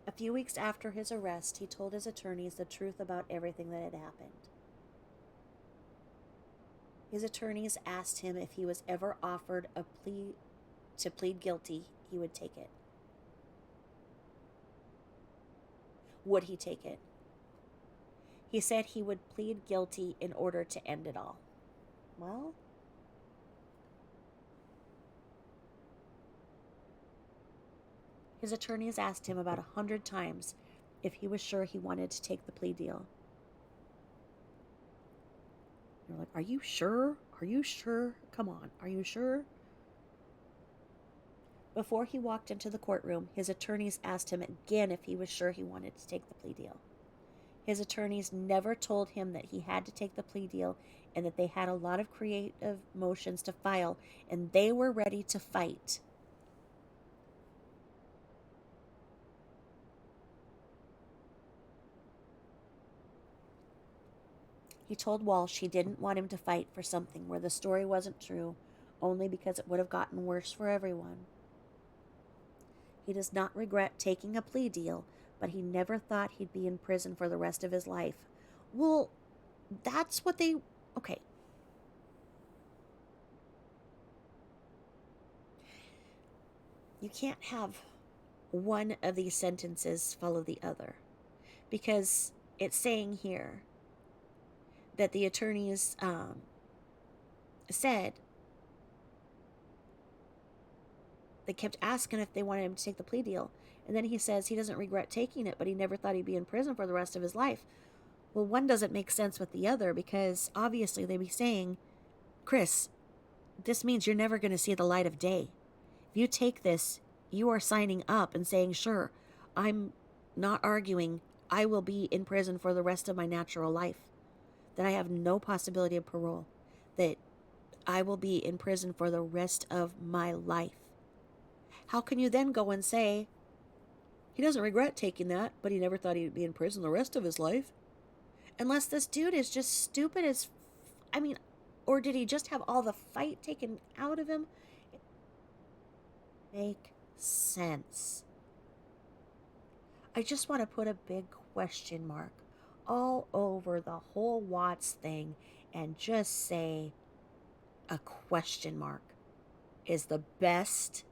A few weeks after his arrest, he told his attorneys the truth about everything that had happened. His attorneys asked him if he was ever offered a plea to plead guilty, he would take it. Would he take it? He said he would plead guilty in order to end it all. Well, his attorneys asked him about 100 times if he was sure he wanted to take the plea deal. They're like, are you sure? Are you sure? Come on, are you sure? Before he walked into the courtroom, his attorneys asked him again if he was sure he wanted to take the plea deal. His attorneys never told him that he had to take the plea deal and that they had a lot of creative motions to file and they were ready to fight. He told Walsh he didn't want him to fight for something where the story wasn't true, only because it would have gotten worse for everyone. He does not regret taking a plea deal, but he never thought he'd be in prison for the rest of his life. Well, that's what they... Okay. You can't have one of these sentences follow the other, because it's saying here that the attorneys said they kept asking if they wanted him to take the plea deal. And then he says he doesn't regret taking it, but he never thought he'd be in prison for the rest of his life. Well, one doesn't make sense with the other because obviously they'd be saying, Chris, this means you're never going to see the light of day. If you take this, you are signing up and saying, sure, I'm not arguing. I will be in prison for the rest of my natural life. That I have no possibility of parole. That I will be in prison for the rest of my life. How can you then go and say, he doesn't regret taking that, but he never thought he'd be in prison the rest of his life? Unless this dude is just stupid as... I mean, or did he just have all the fight taken out of him? Make sense. I just want to put a big question mark all over the whole Watts thing and just say a question mark is the best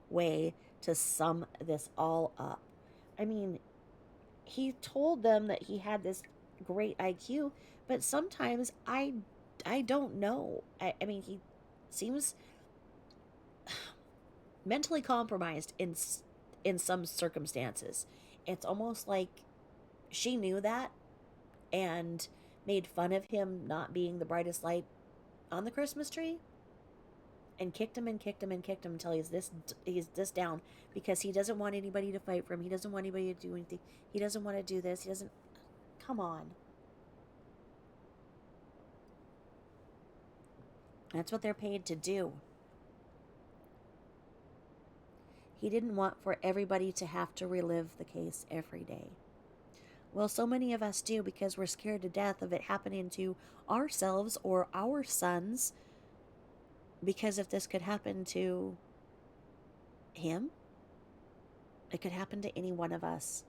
way to sum this all up. I mean, he told them that he had this great IQ, but sometimes I don't know. I mean, he seems mentally compromised in some circumstances. It's almost like she knew that and made fun of him not being the brightest light on the Christmas tree and kicked him and kicked him and kicked him until he's this down because he doesn't want anybody to fight for him. He doesn't want anybody to do anything. He doesn't want to do this. He doesn't. Come on. That's what they're paid to do. He didn't want for everybody to have to relive the case every day. Well, so many of us do because we're scared to death of it happening to ourselves or our sons. Because if this could happen to him, it could happen to any one of us.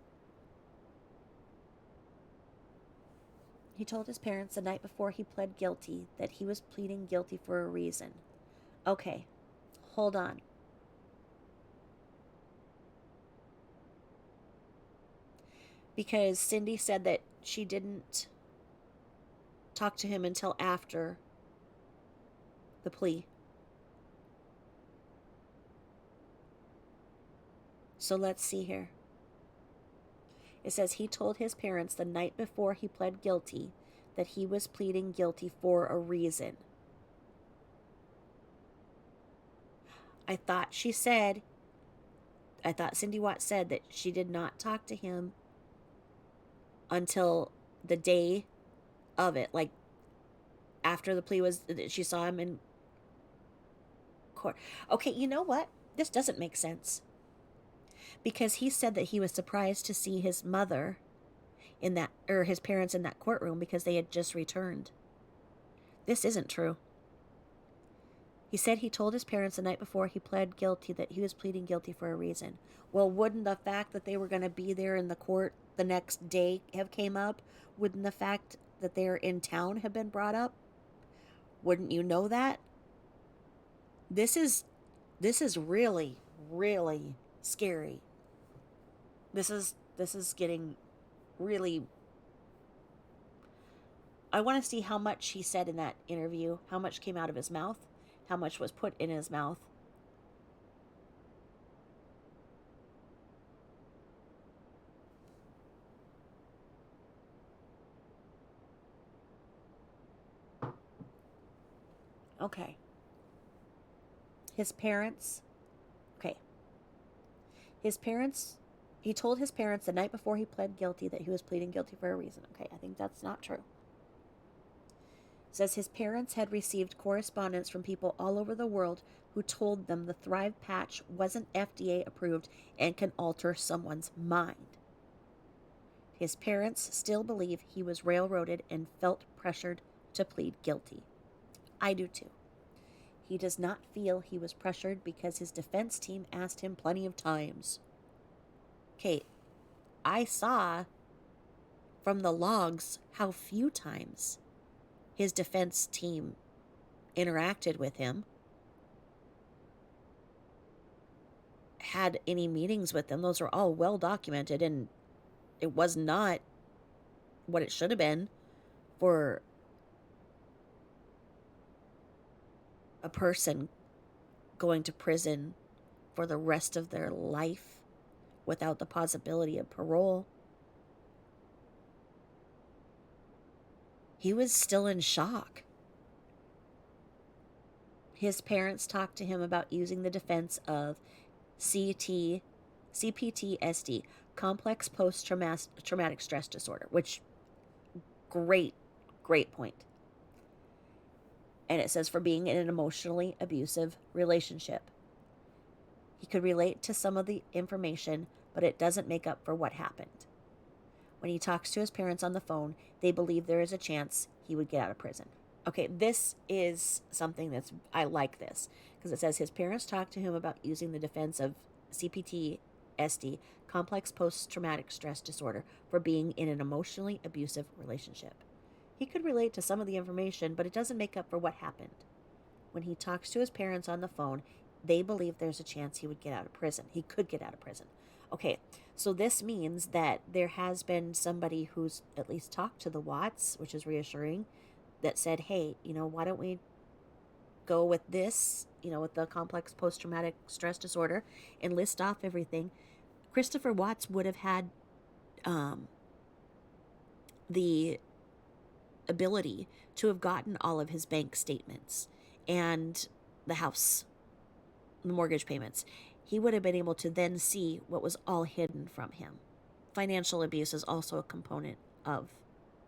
He told his parents the night before he pled guilty that he was pleading guilty for a reason. Okay, hold on. Because Cindy said that she didn't talk to him until after the plea. So let's see here. It says he told his parents the night before he pled guilty that he was pleading guilty for a reason. I thought Cindy Watts said that she did not talk to him until the day of it, like after the plea was, she saw him in court. Okay, you know what? This doesn't make sense. Because he said that he was surprised to see his mother in that, or his parents in that courtroom because they had just returned. This isn't true. He said he told his parents the night before he pled guilty that he was pleading guilty for a reason. Well, wouldn't the fact that they were going to be there in the court the next day have came up? Wouldn't the fact that they're in town have been brought up? Wouldn't you know that? This is really, really scary. This is getting really. I want to see how much he said in that interview, how much came out of his mouth, how much was put in his mouth. Okay. His parents. Okay. His parents. He told his parents the night before he pled guilty that he was pleading guilty for a reason. Okay, I think that's not true. It says his parents had received correspondence from people all over the world who told them the Thrive patch wasn't FDA approved and can alter someone's mind. His parents still believe he was railroaded and felt pressured to plead guilty. I do too. He does not feel he was pressured because his defense team asked him plenty of times. Okay, I saw from the logs how few times his defense team interacted with him, had any meetings with them. Those are all well documented, and it was not what it should have been for a person going to prison for the rest of their life without the possibility of parole. He was still in shock. His parents talked to him about using the defense of CPTSD, complex post-traumatic stress disorder, which, great point. And it says for being in an emotionally abusive relationship. He could relate to some of the information, but it doesn't make up for what happened. When he talks to his parents on the phone, they believe there is a chance he would get out of prison. Okay, this is something I like this, because it says his parents talked to him about using the defense of CPTSD, complex post-traumatic stress disorder, for being in an emotionally abusive relationship. He could relate to some of the information, but it doesn't make up for what happened. When he talks to his parents on the phone, they believe there's a chance he would get out of prison. He could get out of prison. Okay, So this means that there has been somebody who's at least talked to the Watts, which is reassuring, that said, hey, why don't we go with this, with the complex post traumatic stress disorder and list off everything. Christopher Watts would have had um, the ability to have gotten all of his bank statements and the house, the mortgage payments. He would have been able to then see what was all hidden from him. Financial abuse is also a component of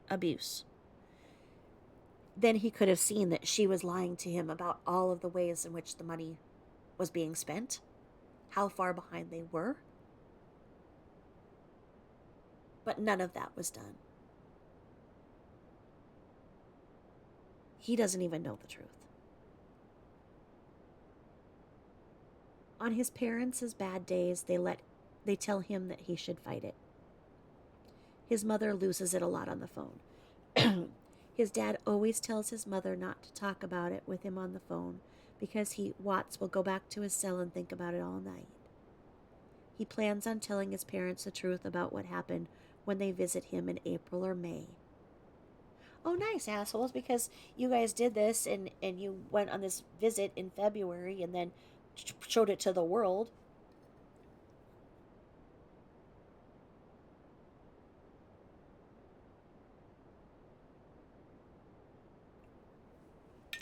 abuse. Then he could have seen that she was lying to him about all of the ways in which the money was being spent, how far behind they were. But none of that was done. He doesn't even know the truth. On his parents' bad days, they tell him that he should fight it. His mother loses it a lot on the phone. His dad always tells his mother not to talk about it with him on the phone because Watts will go back to his cell and think about it all night. He plans on telling his parents the truth about what happened when they visit him in April or May. Oh, nice, assholes, because you guys did this and you went on this visit in February and then showed it to the world.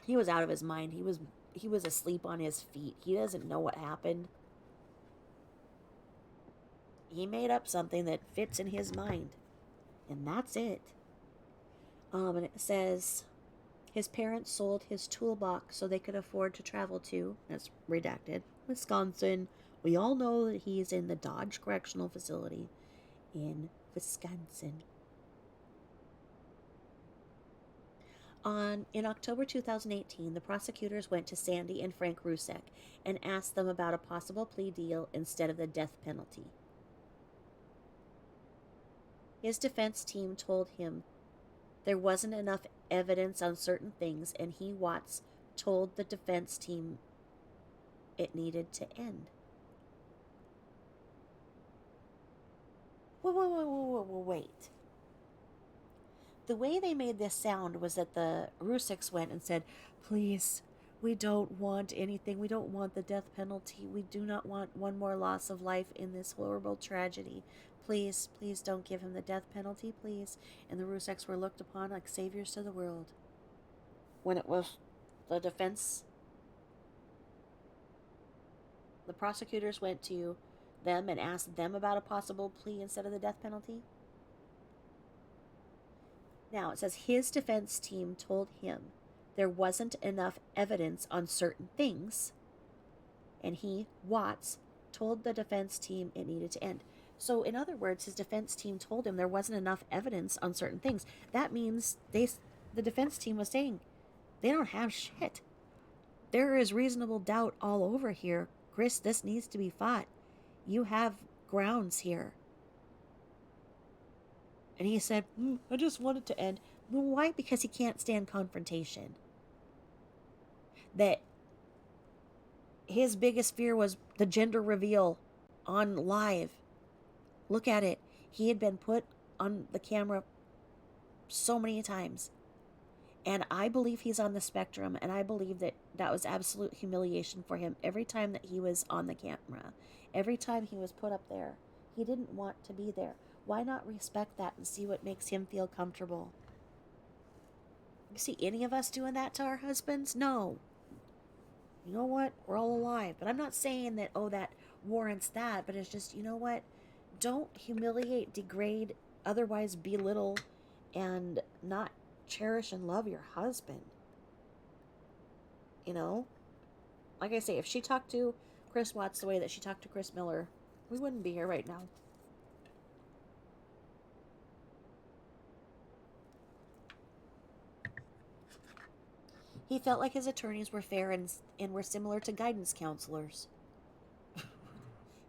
He was out of his mind. He was asleep on his feet. He doesn't know what happened. He made up something that fits in his mind. And that's it. And it says his parents sold his toolbox so they could afford to travel to, that's redacted, Wisconsin. We all know that he's in the Dodge Correctional Facility in Wisconsin. In October 2018, the prosecutors went to Sandy and Frank Rusek and asked them about a possible plea deal instead of the death penalty. His defense team told him there wasn't enough evidence on certain things, and Watts, told the defense team it needed to end. Wait. The way they made this sound was that the Ruseks went and said, please, we don't want anything. We don't want the death penalty. We do not want one more loss of life in this horrible tragedy. Please, please don't give him the death penalty, please. And the Ruseks were looked upon like saviors to the world. When it was the defense, the prosecutors went to them and asked them about a possible plea instead of the death penalty. Now, it says his defense team told him there wasn't enough evidence on certain things, and Watts, told the defense team it needed to end. So, in other words, his defense team told him there wasn't enough evidence on certain things. That means the defense team was saying, they don't have shit. There is reasonable doubt all over here. Chris, this needs to be fought. You have grounds here. And he said, I just want it to end. Well, why? Because he can't stand confrontation. That his biggest fear was the gender reveal on live. Look at it. He had been put on the camera so many times. And I believe he's on the spectrum, and I believe that was absolute humiliation for him every time that he was on the camera. Every time he was put up there. He didn't want to be there. Why not respect that and see what makes him feel comfortable? You see any of us doing that to our husbands? No. You know what? We're all alive. But I'm not saying that, that warrants that. But it's just, you know what? Don't humiliate, degrade, otherwise belittle, and not cherish and love your husband. Like I say, if she talked to Chris Watts the way that she talked to Chris Miller, we wouldn't be here right now. He felt like his attorneys were fair and were similar to guidance counselors.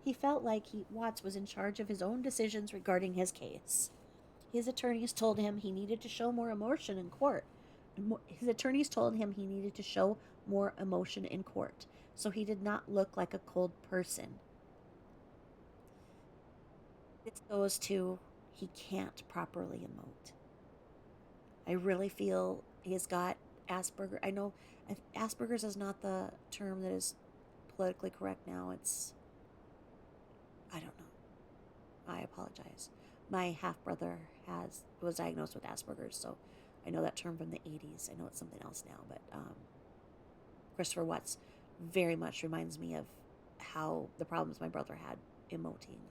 He felt like Watts was in charge of his own decisions regarding his case. His attorneys told him he needed to show more emotion in court. So he did not look like a cold person. This goes to he can't properly emote. I really feel he's got Asperger. I know Asperger's is not the term that is politically correct now. It's, I don't know. I apologize. My half brother was diagnosed with Asperger's, so I know that term from the 80s. I know it's something else now, but Christopher Watts very much reminds me of how the problems my brother had emoting.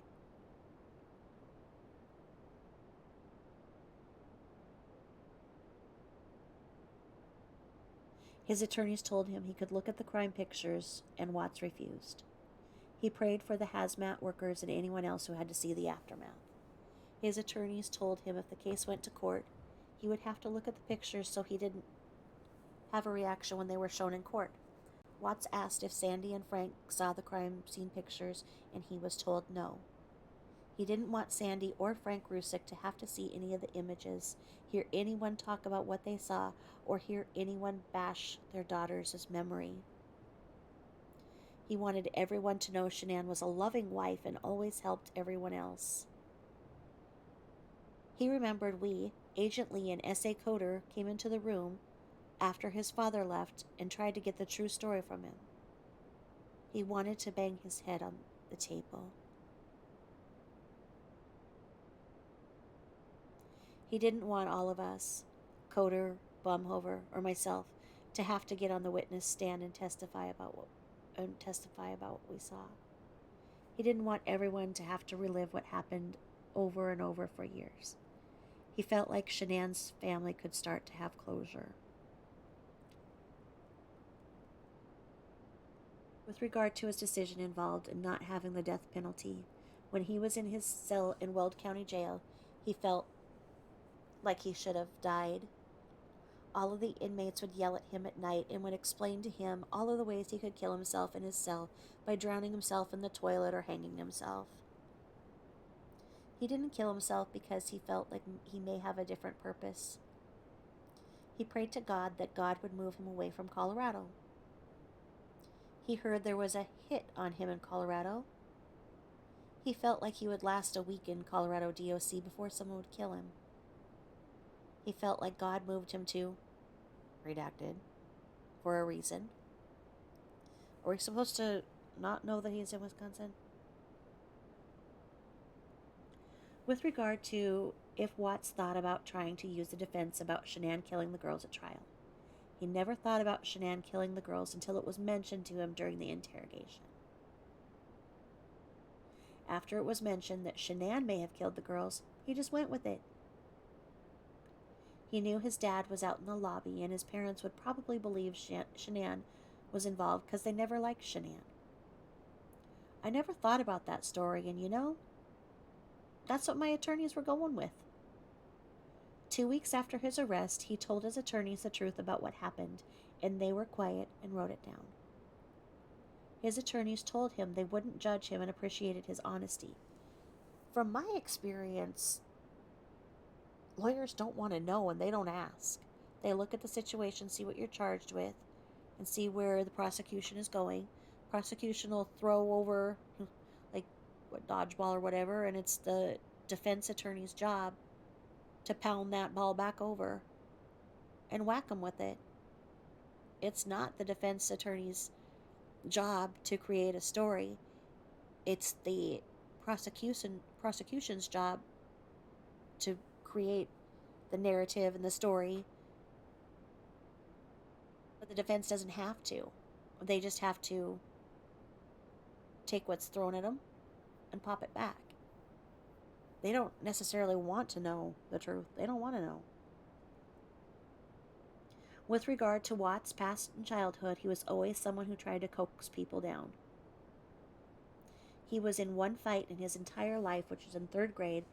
His attorneys told him he could look at the crime pictures, and Watts refused. He prayed for the hazmat workers and anyone else who had to see the aftermath. His attorneys told him if the case went to court, he would have to look at the pictures so he didn't have a reaction when they were shown in court. Watts asked if Sandy and Frank saw the crime scene pictures, and he was told no. He didn't want Sandy or Frank Rusick to have to see any of the images, hear anyone talk about what they saw, or hear anyone bash their daughter's memory. He wanted everyone to know Shanann was a loving wife and always helped everyone else. He remembered Agent Lee and S.A. Coder, came into the room after his father left and tried to get the true story from him. He wanted to bang his head on the table. He didn't want all of us, Coder, Bumhover, or myself, to have to get on the witness stand and testify about what we saw. He didn't want everyone to have to relive what happened over and over for years. He felt like Shanann's family could start to have closure. With regard to his decision involved in not having the death penalty, when he was in his cell in Weld County Jail, he felt like he should have died. All of the inmates would yell at him at night and would explain to him all of the ways he could kill himself in his cell by drowning himself in the toilet or hanging himself. He didn't kill himself because he felt like he may have a different purpose. He prayed to God that God would move him away from Colorado. He heard there was a hit on him in Colorado. He felt like he would last a week in Colorado DOC before someone would kill him. He felt like God moved him to, redacted, for a reason. Are we supposed to not know that he's in Wisconsin? With regard to if Watts thought about trying to use the defense about Shanann killing the girls at trial, he never thought about Shanann killing the girls until it was mentioned to him during the interrogation. After it was mentioned that Shanann may have killed the girls, he just went with it. He knew his dad was out in the lobby, and his parents would probably believe Shanann was involved because they never liked Shanann. I never thought about that story, and that's what my attorneys were going with. 2 weeks after his arrest, he told his attorneys the truth about what happened, and they were quiet and wrote it down. His attorneys told him they wouldn't judge him and appreciated his honesty. From my experience, lawyers don't want to know and they don't ask. They look at the situation, see what you're charged with, and see where the prosecution is going. Prosecution will throw over, like, dodgeball or whatever, and it's the defense attorney's job to pound that ball back over and whack them with it. It's not the defense attorney's job to create a story. It's the prosecution's job to create the narrative and the story. But the defense doesn't have to. They just have to take what's thrown at them and pop it back. They don't necessarily want to know the truth. They don't want to know. With regard to Watts' past and childhood, he was always someone who tried to coax people down. He was in one fight in his entire life, which was in 3rd grade,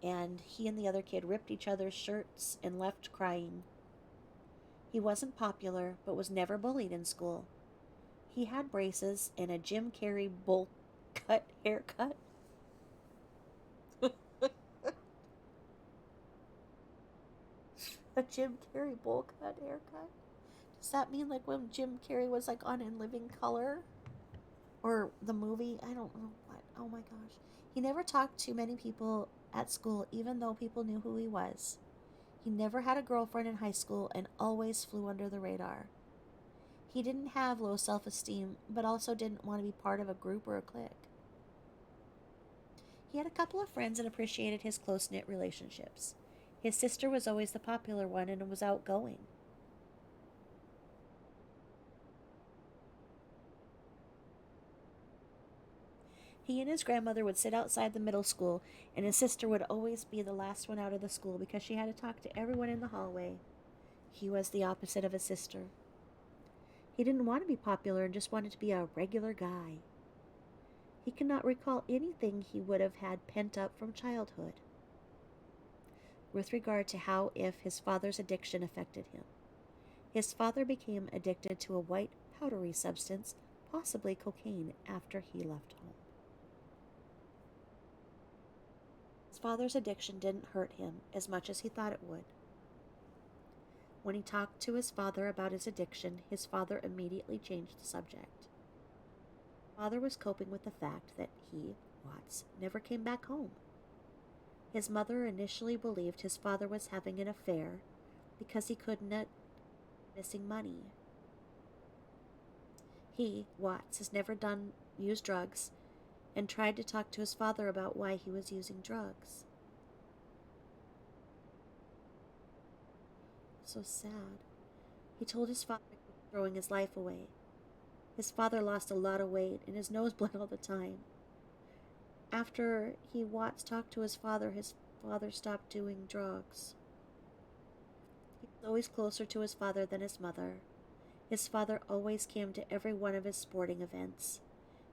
and he and the other kid ripped each other's shirts and left crying. He wasn't popular, but was never bullied in school. He had braces and a Jim Carrey bowl cut haircut. A Jim Carrey bowl cut haircut? Does that mean like when Jim Carrey was like on In Living Color? Or the movie? I don't know what. Oh my gosh. He never talked to many people at school, even though people knew who he was. He never had a girlfriend in high school and always flew under the radar. He didn't have low self esteem, but also didn't want to be part of a group or a clique. He had a couple of friends and appreciated his close knit relationships. His sister was always the popular one and was outgoing. He and his grandmother would sit outside the middle school, and his sister would always be the last one out of the school because she had to talk to everyone in the hallway. He was the opposite of his sister. He didn't want to be popular and just wanted to be a regular guy. He could not recall anything he would have had pent up from childhood with regard to how if his father's addiction affected him. His father became addicted to a white powdery substance, possibly cocaine, after he left home. His father's addiction didn't hurt him as much as he thought it would. When he talked to his father about his addiction, his father immediately changed the subject. Father was coping with the fact that he, Watts, never came back home. His mother initially believed his father was having an affair because he couldn't missing money. He, Watts, has never used drugs and tried to talk to his father about why he was using drugs. So sad. He told his father he was throwing his life away. His father lost a lot of weight and his nose bled all the time. After Watts talked to his father stopped doing drugs. He was always closer to his father than his mother. His father always came to every one of his sporting events.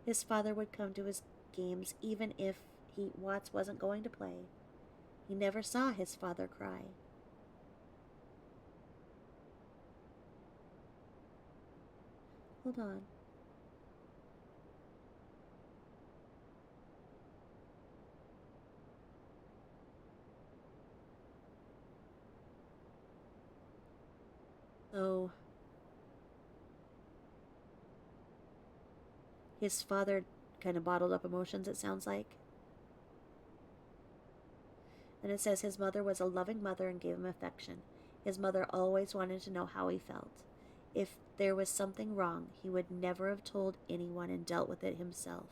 His father would come to his games even if Watts wasn't going to play. He never saw his father cry. Hold on. So, his father kind of bottled up emotions, it sounds like. And it says his mother was a loving mother and gave him affection. His mother always wanted to know how he felt. If there was something wrong, he would never have told anyone and dealt with it himself.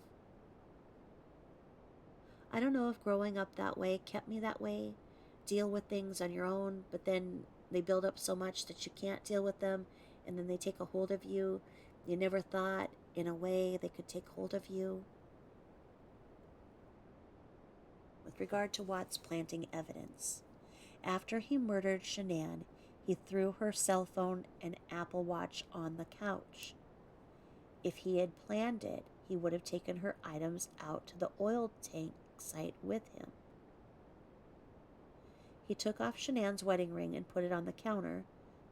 I don't know if growing up that way kept me that way. Deal with things on your own, but then they build up so much that you can't deal with them, and then they take a hold of you. You never thought, in a way, they could take hold of you. With regard to Watts planting evidence, after he murdered Shanann, he threw her cell phone and Apple Watch on the couch. If he had planned it, he would have taken her items out to the oil tank site with him. He took off Shanann's wedding ring and put it on the counter,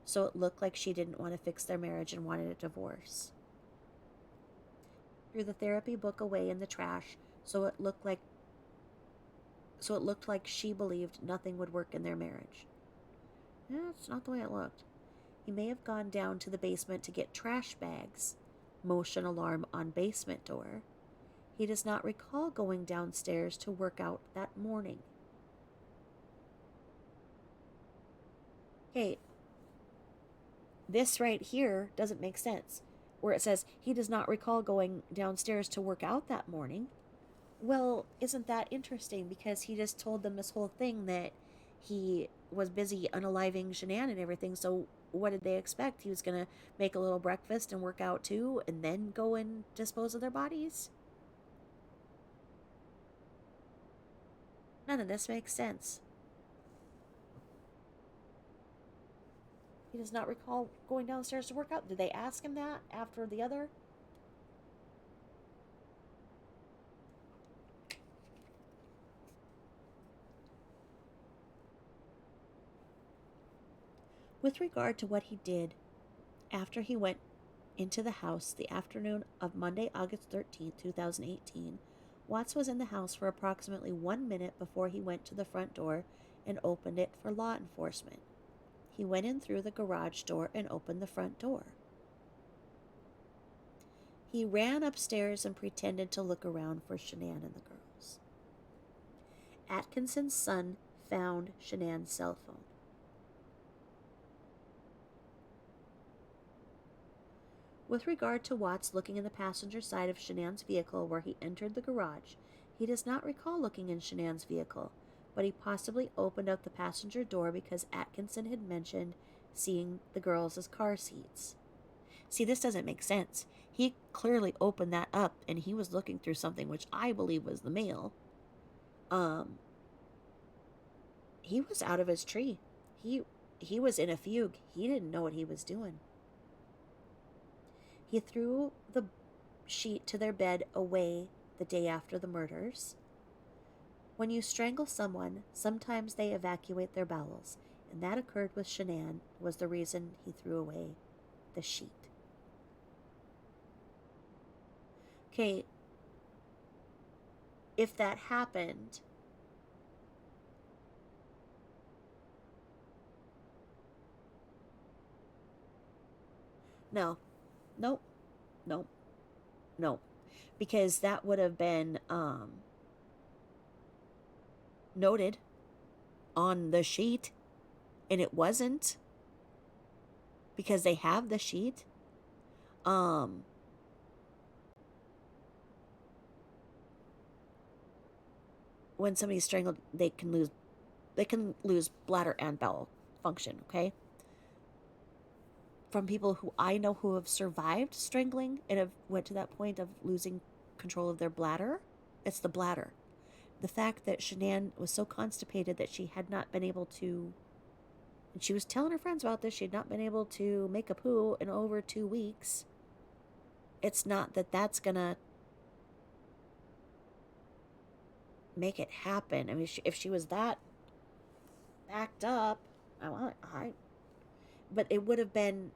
so it looked like she didn't want to fix their marriage and wanted a divorce. Threw the therapy book away in the trash, so it looked like she believed nothing would work in their marriage. It's not the way it looked. He may have gone down to the basement to get trash bags. Motion alarm on basement door. He does not recall going downstairs to work out that morning. Okay, this right here doesn't make sense. Where it says he does not recall going downstairs to work out that morning. Well, isn't that interesting? Because he just told them this whole thing that he was busy unaliving Shanann and everything. So what did they expect? He was going to make a little breakfast and work out too, and then go and dispose of their bodies? None of this makes sense. He does not recall going downstairs to work out. Did they ask him that after the other? With regard to what he did after he went into the house the afternoon of Monday, August 13th, 2018, Watts was in the house for approximately 1 minute before he went to the front door and opened it for law enforcement. He went in through the garage door and opened the front door. He ran upstairs and pretended to look around for Shanann and the girls. Atkinson's son found Shanann's cell phone. With regard to Watts looking in the passenger side of Shanann's vehicle where he entered the garage, he does not recall looking in Shanann's vehicle, but he possibly opened up the passenger door because Atkinson had mentioned seeing the girls as car seats. See, this doesn't make sense. He clearly opened that up and he was looking through something which I believe was the mail. He was out of his tree. He was in a fugue. He didn't know what he was doing. He threw the sheet to their bed away the day after the murders. When you strangle someone, sometimes they evacuate their bowels, and that occurred with Shanann was the reason he threw away the sheet. Okay, if that happened, no, nope, nope, nope, because that would have been noted on the sheet, and it wasn't, because they have the sheet. When somebody's strangled, they can lose bladder and bowel function, okay? From people who I know who have survived strangling and have went to that point of losing control of their bladder, it's the bladder. The fact that Shanann was so constipated that she had not been able to, and she was telling her friends about this, she had not been able to make a poo in over 2 weeks. It's not that that's gonna make it happen. I mean, if she was that backed up, but it would have been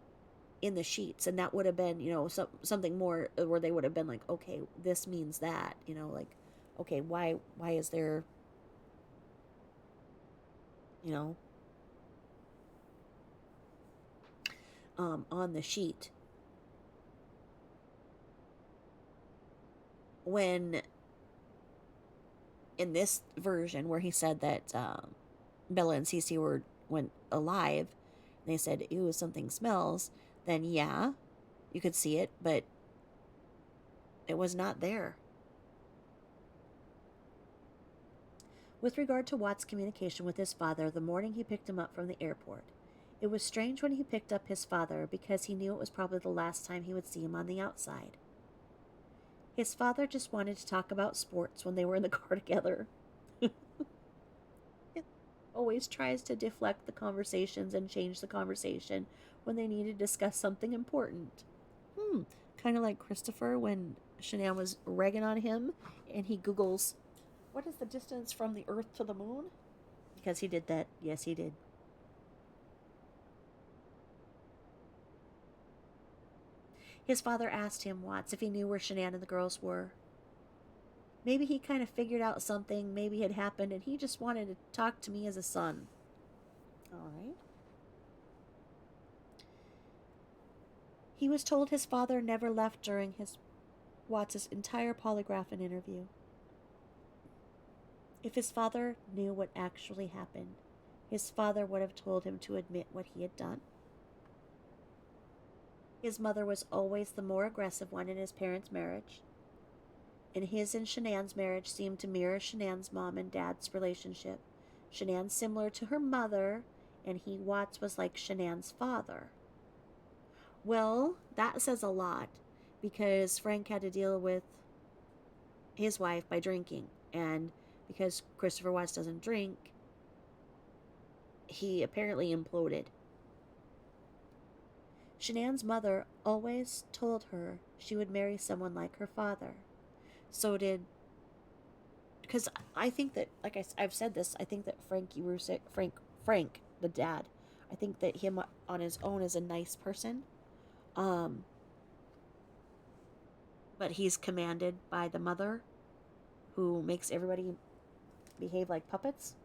in the sheets, and that would have been, something more where they would have been like, okay, this means that, like, okay, why is there, on the sheet, when in this version where he said that Bella and Cece went alive, and they said, ew, something smells, then yeah, you could see it, but it was not there. With regard to Watt's communication with his father the morning he picked him up from the airport, it was strange when he picked up his father because he knew it was probably the last time he would see him on the outside. His father just wanted to talk about sports when they were in the car together. It always tries to deflect the conversations and change the conversation when they need to discuss something important. Kind of like Christopher when Shanann was ragging on him and he Googles, what is the distance from the Earth to the moon? Because he did that. Yes, he did. His father asked him, Watts, if he knew where Shanann and the girls were. Maybe he kind of figured out something maybe had happened and he just wanted to talk to me as a son. All right. He was told his father never left during Watts' entire polygraph and interview. If his father knew what actually happened, his father would have told him to admit what he had done. His mother was always the more aggressive one in his parents' marriage, and his and Shanann's marriage seemed to mirror Shanann's mom and dad's relationship. Shanann similar to her mother, and Watts, was like Shanann's father. Well, that says a lot, because Frank had to deal with his wife by drinking, and because Christopher Watts doesn't drink, he apparently imploded. Shanann's mother always told her she would marry someone like her father. So did... Because I think that, like I've said this, I think that Frank, the dad, I think that him on his own is a nice person. But he's commanded by the mother, who makes everybody behave like puppets.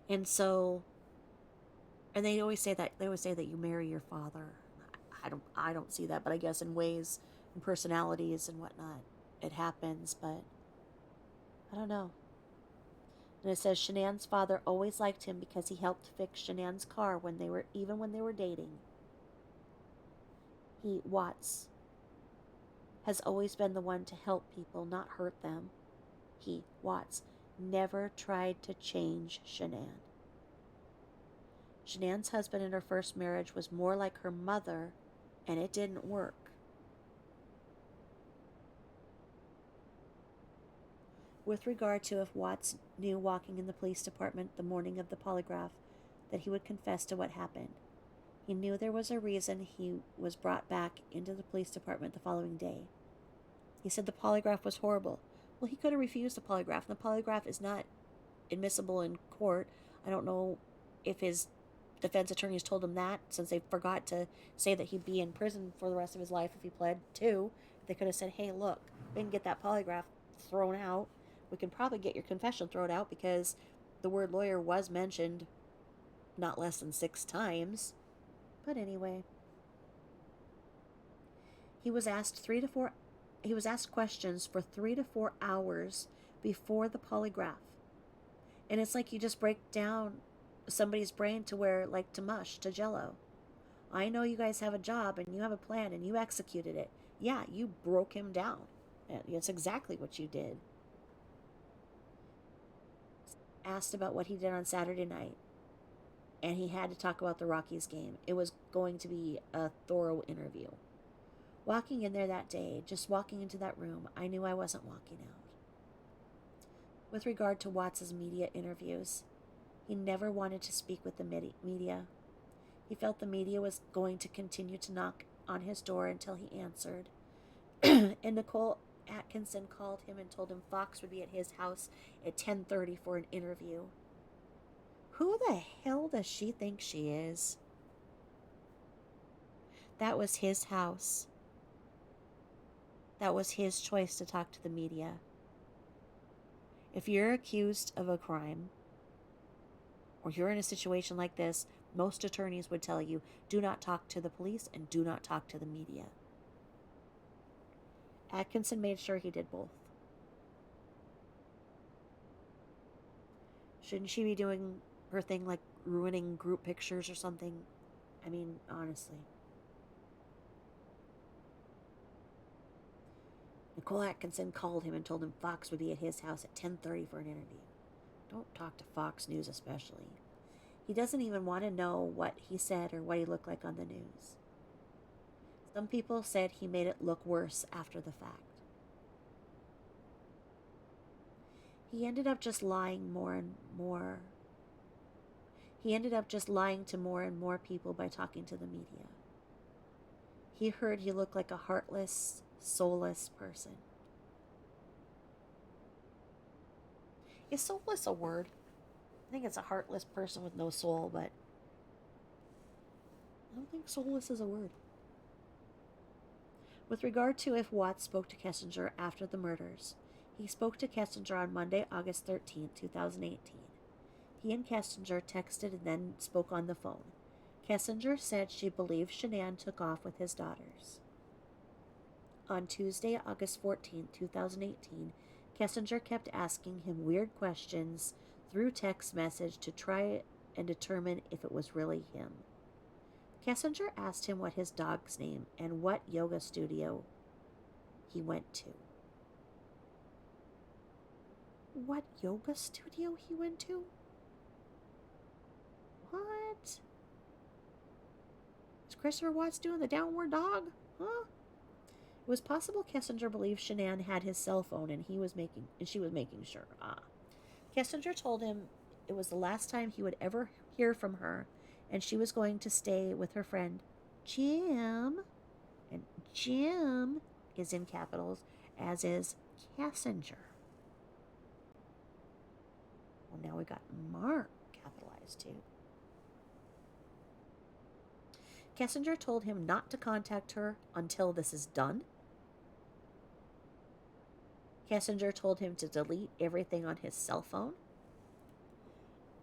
And so, and they always say that you marry your father. I don't see that, but I guess in ways and personalities and whatnot, it happens. But I don't know. And it says Shanann's father always liked him because he helped fix Shanann's car even when they were dating. Watts, has always been the one to help people, not hurt them. Watts, never tried to change Shanann. Shanann's husband in her first marriage was more like her mother, and it didn't work. With regard to if Watts knew walking in the police department the morning of the polygraph that he would confess to what happened. He knew there was a reason he was brought back into the police department the following day. He said the polygraph was horrible. Well, he could have refused the polygraph. The polygraph is not admissible in court. I don't know if his defense attorneys told him that, since they forgot to say that he'd be in prison for the rest of his life if he pled too. They could have said, hey, look, we can get that polygraph thrown out. We can probably get your confession thrown out because the word lawyer was mentioned not less than 6 times. But anyway, he was asked questions for 3 to 4 hours before the polygraph. And it's like you just break down somebody's brain to mush, to jello. I know you guys have a job and you have a plan and you executed it. Yeah, you broke him down. It's exactly what you did. Asked about what he did on Saturday night, and he had to talk about the Rockies game. It was going to be a thorough interview. Walking in there that day, just walking into that room, I knew I wasn't walking out. With regard to Watts' media interviews, he never wanted to speak with the media. He felt the media was going to continue to knock on his door until he answered. And Nicole Atkinson called him and told him Fox would be at his house at 10:30 for an interview. Who the hell does she think she is? That was his house. That was his choice to talk to the media. If you're accused of a crime, or you're in a situation like this, most attorneys would tell you, do not talk to the police and do not talk to the media. Atkinson made sure he did both. Shouldn't she be doing her thing like ruining group pictures or something? I mean, honestly. Nicole Atkinson called him and told him Fox would be at his house at 10:30 for an interview. Don't talk to Fox News especially. He doesn't even want to know what he said or what he looked like on the news. Some people said he made it look worse after the fact. He ended up just lying more and more. He ended up just lying to more and more people by talking to the media. He heard he looked like a heartless, soulless person. Is soulless a word? I think it's a heartless person with no soul, but I don't think soulless is a word. With regard to if Watts spoke to Kessinger after the murders, he spoke to Kessinger on Monday, August 13, 2018. He and Kessinger texted and then spoke on the phone. Kessinger said she believed Shanann took off with his daughters. On Tuesday, August 14, 2018, Kessinger kept asking him weird questions through text message to try and determine if it was really him. Kessinger asked him what his dog's name and what yoga studio he went to. What yoga studio he went to? What? Is Christopher Watts doing the downward dog? Huh? It was possible Kessinger believed Shanann had his cell phone and she was making sure. Kessinger told him it was the last time he would ever hear from her, and she was going to stay with her friend Jim. And Jim is in capitals, as is Kessinger. Well, now we got Mark capitalized too. Kessinger told him not to contact her until this is done. Kessinger told him to delete everything on his cell phone.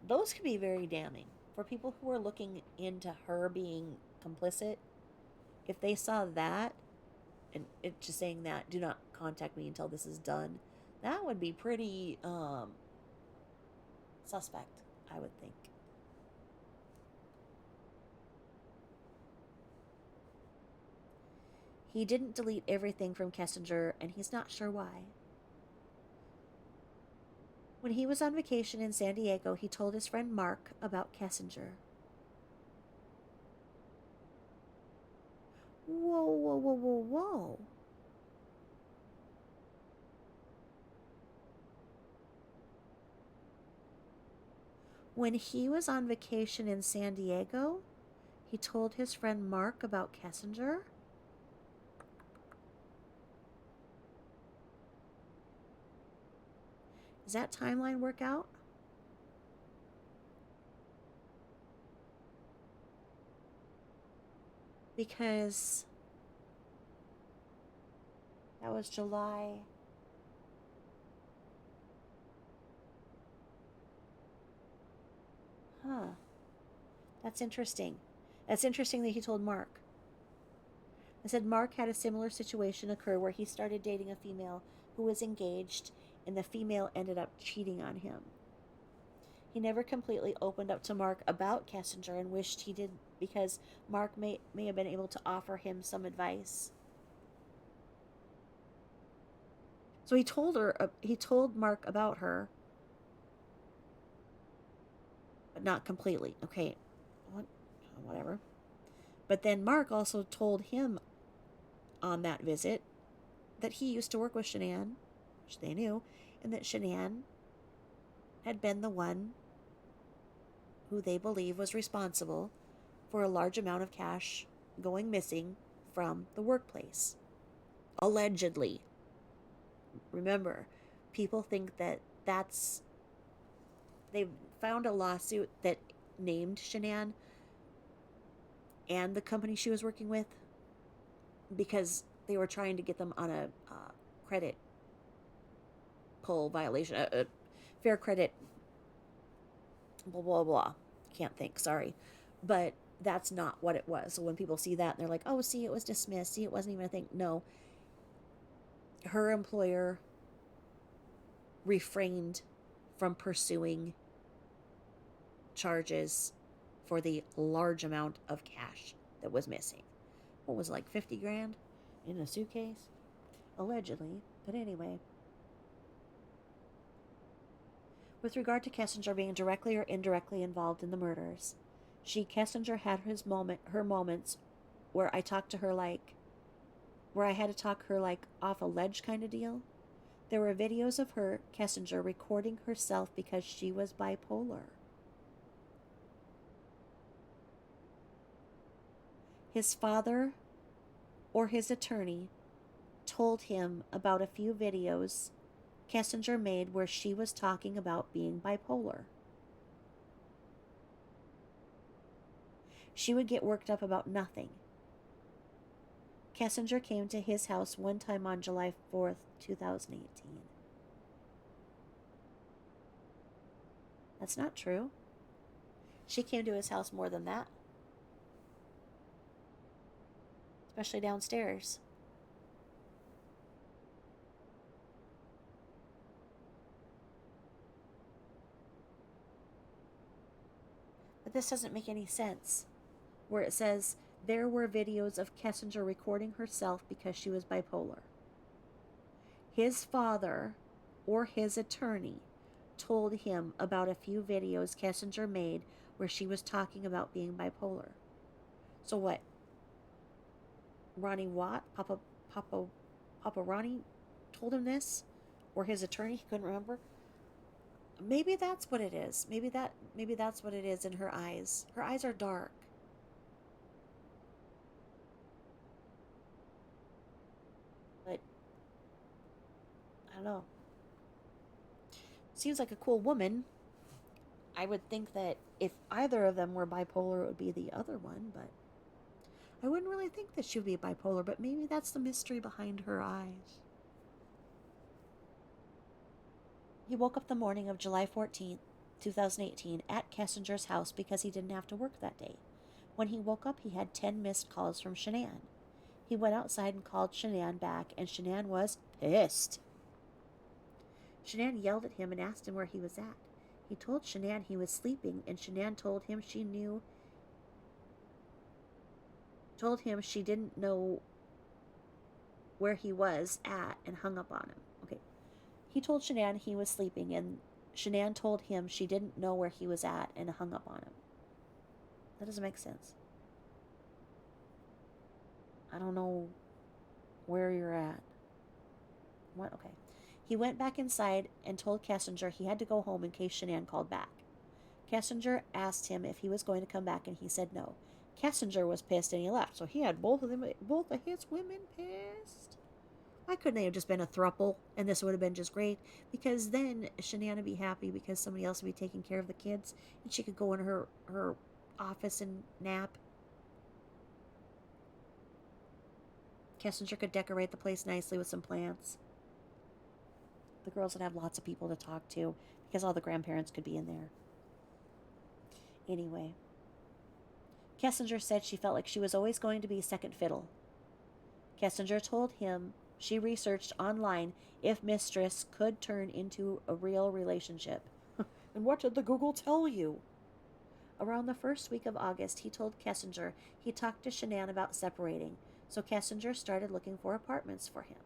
Those can be very damning for people who are looking into her being complicit. If they saw that, and it just saying that, do not contact me until this is done, That would be pretty suspect, I would think. He didn't delete everything from Kessinger, and he's not sure why. When he was on vacation in San Diego, he told his friend Mark about Kessinger. Whoa, whoa, whoa, whoa, whoa. When he was on vacation in San Diego, he told his friend Mark about Kessinger? Does that timeline work out? Because that was July. Huh. That's interesting. That's interesting that he told Mark. I said Mark had a similar situation occur where he started dating a female who was engaged, and the female ended up cheating on him. He never completely opened up to Mark about Kessinger and wished he did because Mark may have been able to offer him some advice. So he told Mark about her, but not completely. Okay, whatever. But then Mark also told him on that visit that he used to work with Shanann, which they knew, and that Shanann had been the one who they believe was responsible for a large amount of cash going missing from the workplace. Allegedly. Remember, people think that that's. They found a lawsuit that named Shanann and the company she was working with because they were trying to get them on a credit pull violation, fair credit, blah, blah, blah. Can't think, sorry. But that's not what it was. So when people see that, and they're like, oh, see, it was dismissed. See, it wasn't even a thing. No. Her employer refrained from pursuing charges for the large amount of cash that was missing. What was it, like 50 grand in a suitcase? Allegedly. But anyway. With regard to Kessinger being directly or indirectly involved in the murders, Kessinger had her moments where I talked to her like, where I had to talk her like off a ledge kind of deal. There were videos of her, Kessinger, recording herself because she was bipolar. His father or his attorney told him about a few videos Kessinger made where she was talking about being bipolar. She would get worked up about nothing. Kessinger came to his house one time on July 4th, 2018. That's not true. She came to his house more than that, especially downstairs. But this doesn't make any sense. Where it says there were videos of Kessinger recording herself because she was bipolar. His father or his attorney told him about a few videos Kessinger made where she was talking about being bipolar. So what? Ronnie Watt, Papa Ronnie told him this? Or his attorney, he couldn't remember? Maybe that's what it is. Maybe that's what it is in her eyes. Her eyes are dark. But I don't know. Seems like a cool woman. I would think that if either of them were bipolar, it would be the other one, but I wouldn't really think that she would be bipolar, but maybe that's the mystery behind her eyes. He woke up the morning of July 14th, 2018, at Kessinger's house because he didn't have to work that day. When he woke up, he had 10 missed calls from Shanann. He went outside and called Shanann back, and Shanann was pissed. Shanann yelled at him and asked him where he was at. He told Shanann he was sleeping, and Shanann told him she didn't know where he was at and hung up on him. Okay. He told Shanann he was sleeping, and Shanann told him she didn't know where he was at and hung up on him. That doesn't make sense. I don't know where you're at. What? Okay. He went back inside and told Kessinger he had to go home in case Shanann called back. Kessinger asked him if he was going to come back, and he said no. Kessinger was pissed and he left, so he had both of his women pissed. Why couldn't they have just been a throuple, and this would have been just great? Because then Shanann would be happy because somebody else would be taking care of the kids, and she could go in her office and nap. Kessinger could decorate the place nicely with some plants. The girls would have lots of people to talk to because all the grandparents could be in there. Anyway, Kessinger said she felt like she was always going to be second fiddle. Kessinger told him she researched online if mistress could turn into a real relationship. And what did the Google tell you? Around the first week of August, he told Kessinger he talked to Shanann about separating, so Kessinger started looking for apartments for him.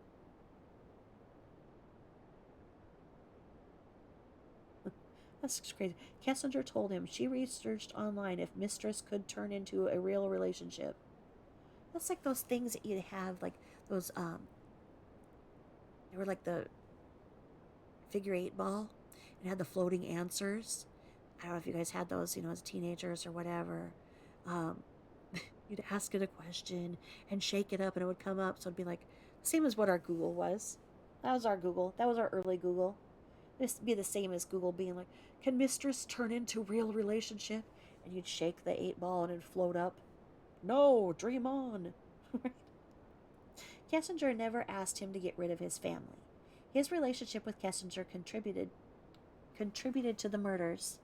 That's crazy. Kessinger told him she researched online if mistress could turn into a real relationship. That's like those things that you have, like those, they were like the figure 8 ball and had the floating answers. I don't know if you guys had those, as teenagers or whatever. You'd ask it a question and shake it up and it would come up. So it'd be like, same as what our Google was. That was our Google. That was our early Google. It'd be the same as Google being like, can mistress turn into real relationship? And you'd shake the 8 ball and it'd float up. No, dream on. Kessinger never asked him to get rid of his family. His relationship with Kessinger contributed to the murders.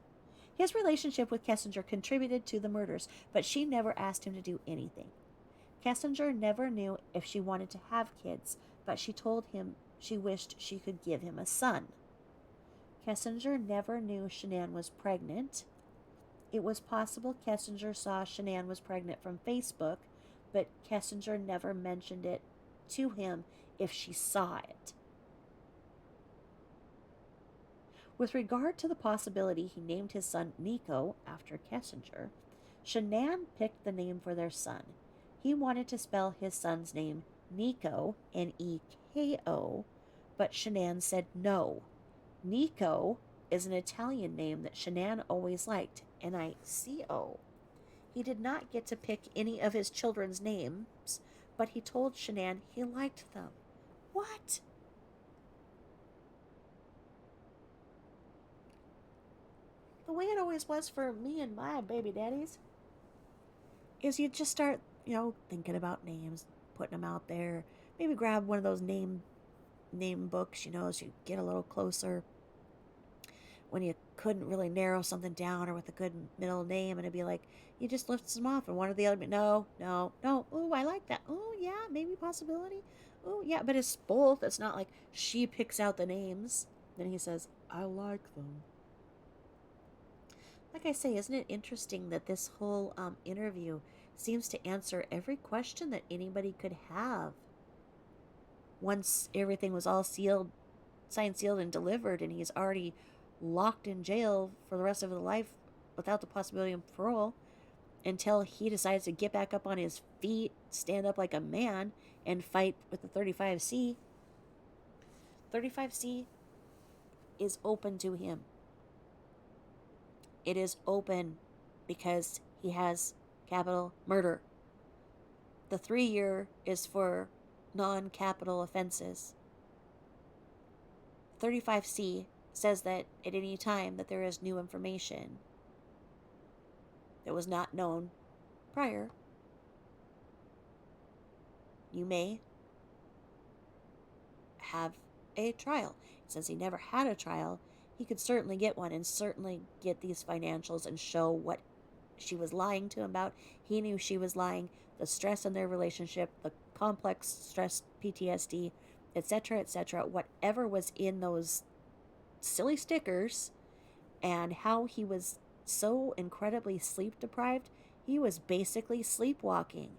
His relationship with Kessinger contributed to the murders, but she never asked him to do anything. Kessinger never knew if she wanted to have kids, but she told him she wished she could give him a son. Kessinger never knew Shanann was pregnant. It was possible Kessinger saw Shanann was pregnant from Facebook, but Kessinger never mentioned it to him if she saw it. With regard to the possibility he named his son Nico after Kessinger, Shanann picked the name for their son. He wanted to spell his son's name Nico, Neko, but Shanann said no. Nico is an Italian name that Shanann always liked, Nico. He did not get to pick any of his children's names, but he told Shanann he liked them. What? The way it always was for me and my baby daddies is you just start, thinking about names, putting them out there. Maybe grab one of those name books, so you get a little closer when you couldn't really narrow something down or with a good middle name, and it'd be like you just lift them off and one or the other. No. Ooh, I like that. Ooh, yeah, maybe possibility. Ooh, yeah, but it's both. It's not like she picks out the names. Then he says, I like them. Like I say, isn't it interesting that this whole interview seems to answer every question that anybody could have once everything was all sealed, signed, sealed, and delivered, and he's already locked in jail for the rest of his life without the possibility of parole until he decides to get back up on his feet, stand up like a man, and fight with the 35C. 35C is open to him. It is open because he has capital murder. The 3-year is for non-capital offenses. 35C says that at any time that there is new information that was not known prior, you may have a trial. Since he never had a trial, he could certainly get one and certainly get these financials and show what she was lying to him about. He knew she was lying, the stress in their relationship, the complex stress, PTSD, etc., whatever was in those silly stickers and how he was so incredibly sleep deprived, he was basically sleepwalking.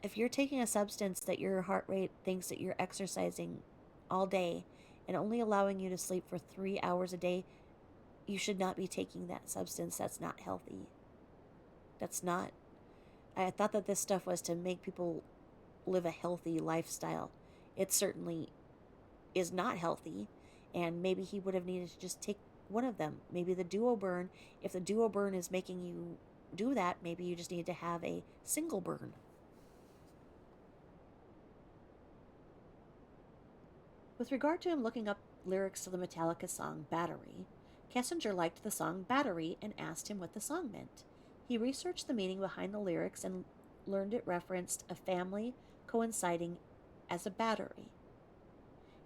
If you're taking a substance that your heart rate thinks that you're exercising all day and only allowing you to sleep for 3 hours a day, you should not be taking that substance. That's not healthy. That's not. I thought that this stuff was to make people live a healthy lifestyle. It certainly is not healthy, and maybe he would have needed to just take one of them. Maybe the duo burn. If the duo burn is making you do that, maybe you just need to have a single burn. With regard to him looking up lyrics to the Metallica song Battery, Kessinger liked the song Battery and asked him what the song meant. He researched the meaning behind the lyrics and learned it referenced a family coinciding as a battery.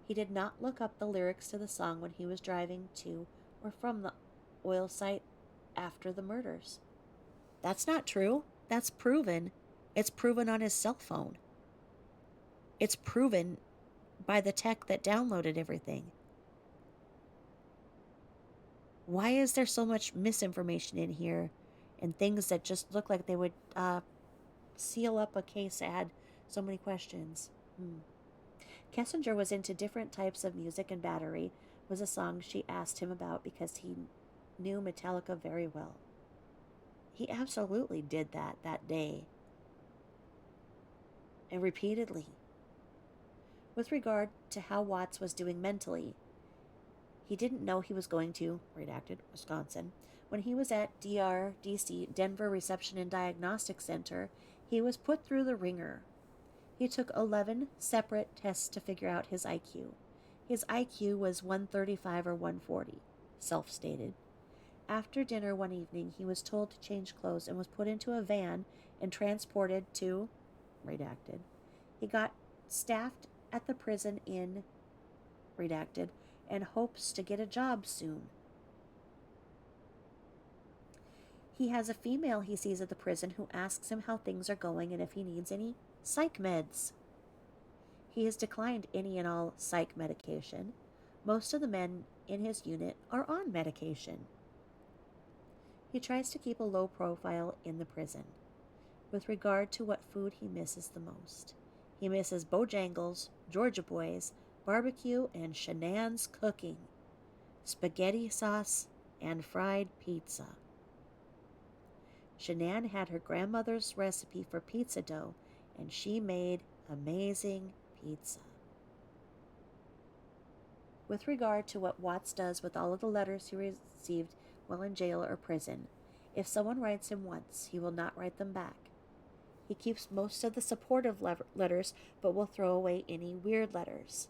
He did not look up the lyrics to the song when he was driving to or from the oil site after the murders. That's not true. That's proven. It's proven on his cell phone. It's proven by the tech that downloaded everything. Why is there so much misinformation in here and things that just look like they would seal up a case that had so many questions? Kessinger was into different types of music, and Battery was a song she asked him about because he knew Metallica very well. He absolutely did that day. And repeatedly. With regard to how Watts was doing mentally, he didn't know he was going to, redacted, Wisconsin. When he was at DRDC, Denver Reception and Diagnostic Center, he was put through the ringer. He took 11 separate tests to figure out his IQ. His IQ was 135 or 140, self-stated. After dinner one evening, he was told to change clothes and was put into a van and transported to, redacted. He got staffed at the prison in, redacted, and hopes to get a job soon. He has a female he sees at the prison who asks him how things are going and if he needs any psych meds. He has declined any and all psych medication. Most of the men in his unit are on medication. He tries to keep a low profile in the prison. With regard to what food he misses the most, he misses Bojangles, Georgia Boys, barbecue, and Shanann's cooking, spaghetti sauce, and fried pizza. Shanann had her grandmother's recipe for pizza dough, and she made amazing pizza. With regard to what Watts does with all of the letters he received while in jail or prison, if someone writes him once, he will not write them back. He keeps most of the supportive letters, but will throw away any weird letters.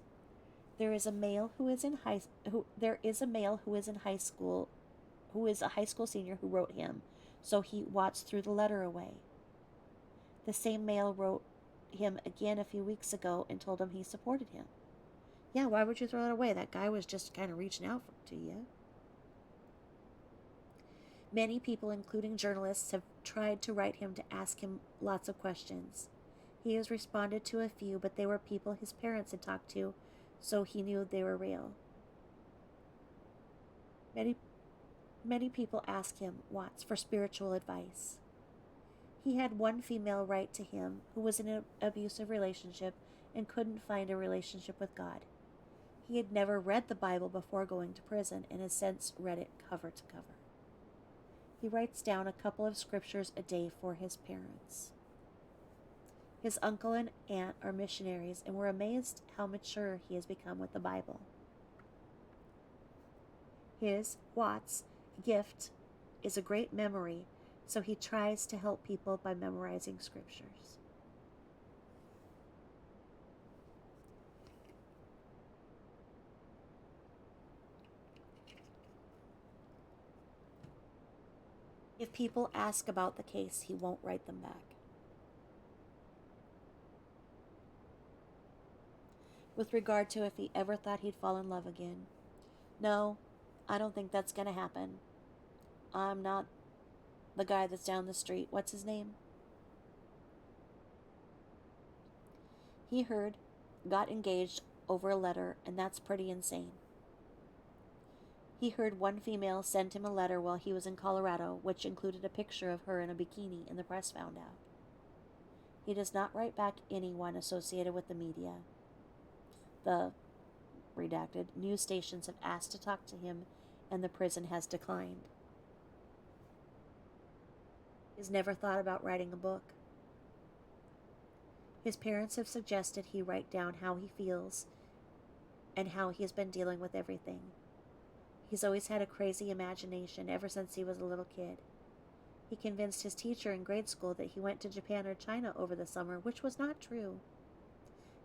There is a male who is a high school senior who wrote him, so Watts threw the letter away. The same male wrote him again a few weeks ago and told him he supported him. Yeah, why would you throw it away? That guy was just kind of reaching out to you. Many people, including journalists, have tried to write him to ask him lots of questions. He has responded to a few, but they were people his parents had talked to, so he knew they were real. Many people ask him, Watts, for spiritual advice. He had one female write to him who was in an abusive relationship and couldn't find a relationship with God. He had never read the Bible before going to prison and has since read it cover to cover. He writes down a couple of scriptures a day for his parents. His uncle and aunt are missionaries and were amazed how mature he has become with the Bible. His, Watts, gift is a great memory, so he tries to help people by memorizing scriptures. If people ask about the case, he won't write them back. With regard to if he ever thought he'd fall in love again, no, I don't think that's going to happen. I'm not the guy that's down the street. What's his name? He got engaged over a letter, and that's pretty insane. He heard one female send him a letter while he was in Colorado, which included a picture of her in a bikini, and the press found out. He does not write back anyone associated with the media. The redacted news stations have asked to talk to him, and the prison has declined. He's never thought about writing a book. His parents have suggested he write down how he feels and how he has been dealing with everything. He's always had a crazy imagination ever since he was a little kid. He convinced his teacher in grade school that he went to Japan or China over the summer, which was not true.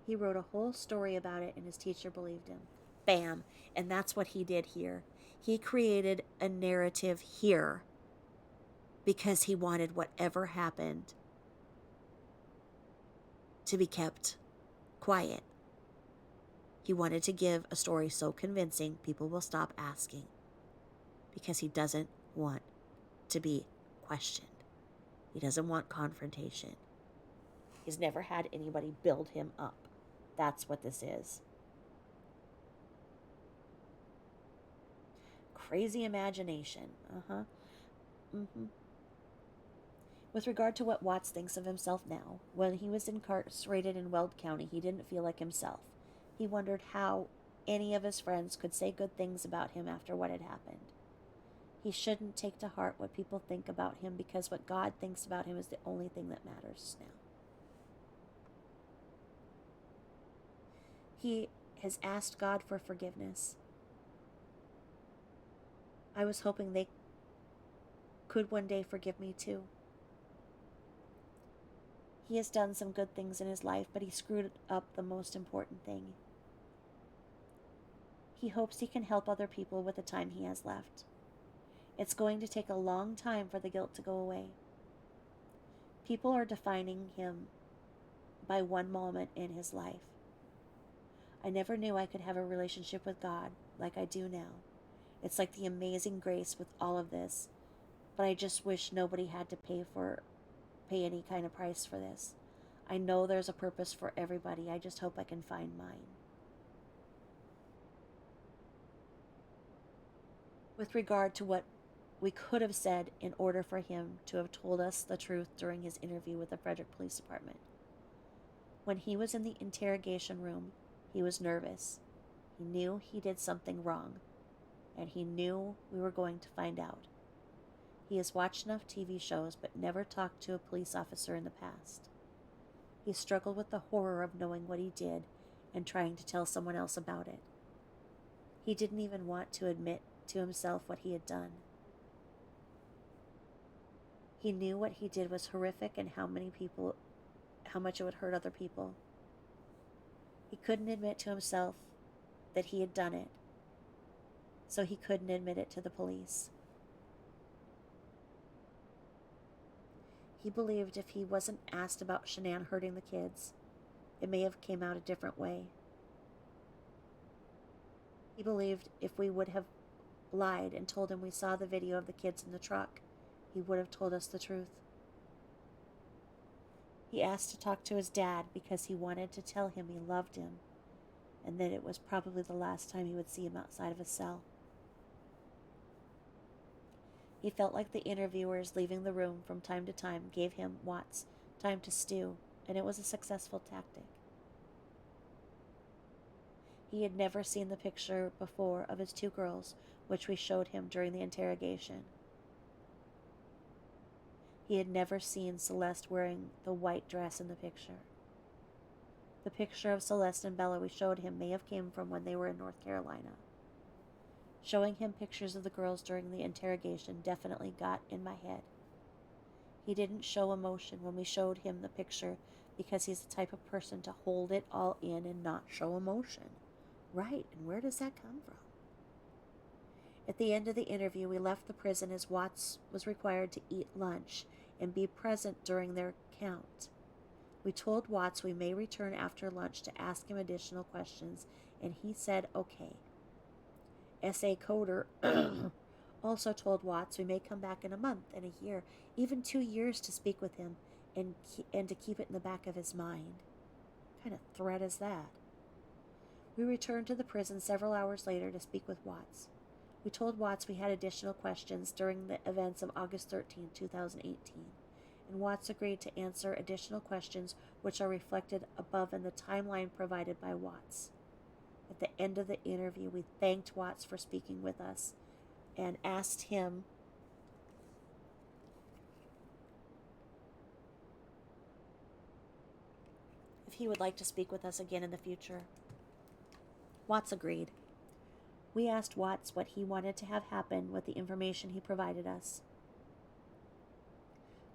He wrote a whole story about it, and his teacher believed him. Bam! And that's what he did here. He created a narrative here because he wanted whatever happened to be kept quiet. He wanted to give a story so convincing people will stop asking because he doesn't want to be questioned. He doesn't want confrontation. He's never had anybody build him up. That's what this is. Crazy imagination. With regard to what Watts thinks of himself now, when he was incarcerated in Weld County, he didn't feel like himself. He wondered how any of his friends could say good things about him after what had happened. He shouldn't take to heart what people think about him because what God thinks about him is the only thing that matters now. He has asked God for forgiveness. I was hoping they could one day forgive me too. He has done some good things in his life, but he screwed up the most important thing. He hopes he can help other people with the time he has left. It's going to take a long time for the guilt to go away. People are defining him by one moment in his life. I never knew I could have a relationship with God like I do now. It's like the amazing grace with all of this, but I just wish nobody had to pay any kind of price for this. I know there's a purpose for everybody. I just hope I can find mine. With regard to what we could have said in order for him to have told us the truth during his interview with the Frederick Police Department. When he was in the interrogation room, he was nervous. He knew he did something wrong, and he knew we were going to find out. He has watched enough TV shows but never talked to a police officer in the past. He struggled with the horror of knowing what he did and trying to tell someone else about it. He didn't even want to admit to himself what he had done. He knew what he did was horrific and how much it would hurt other people. He couldn't admit to himself that he had done it, so he couldn't admit it to the police. He believed if he wasn't asked about Shanann hurting the kids, it may have came out a different way. He believed if we would have lied and told him we saw the video of the kids in the truck, he would have told us the truth. He asked to talk to his dad because he wanted to tell him he loved him and that it was probably the last time he would see him outside of his cell. He felt like the interviewers leaving the room from time to time gave him, Watts, time to stew, and it was a successful tactic. He had never seen the picture before of his two girls, which we showed him during the interrogation. He had never seen Celeste wearing the white dress in the picture. The picture of Celeste and Bella we showed him may have came from when they were in North Carolina. Showing him pictures of the girls during the interrogation definitely got in my head. He didn't show emotion when we showed him the picture because he's the type of person to hold it all in and not show emotion. Right, and where does that come from? At the end of the interview, we left the prison as Watts was required to eat lunch and be present during their count. We told Watts we may return after lunch to ask him additional questions, and he said okay. S.A. Coder also told Watts we may come back in a month and a year, even 2 years to speak with him and to keep it in the back of his mind. What kind of threat is that? We returned to the prison several hours later to speak with Watts. We told Watts we had additional questions during the events of August 13, 2018, and Watts agreed to answer additional questions which are reflected above in the timeline provided by Watts. At the end of the interview, we thanked Watts for speaking with us and asked him if he would like to speak with us again in the future. Watts agreed. We asked Watts what he wanted to have happen with the information he provided us.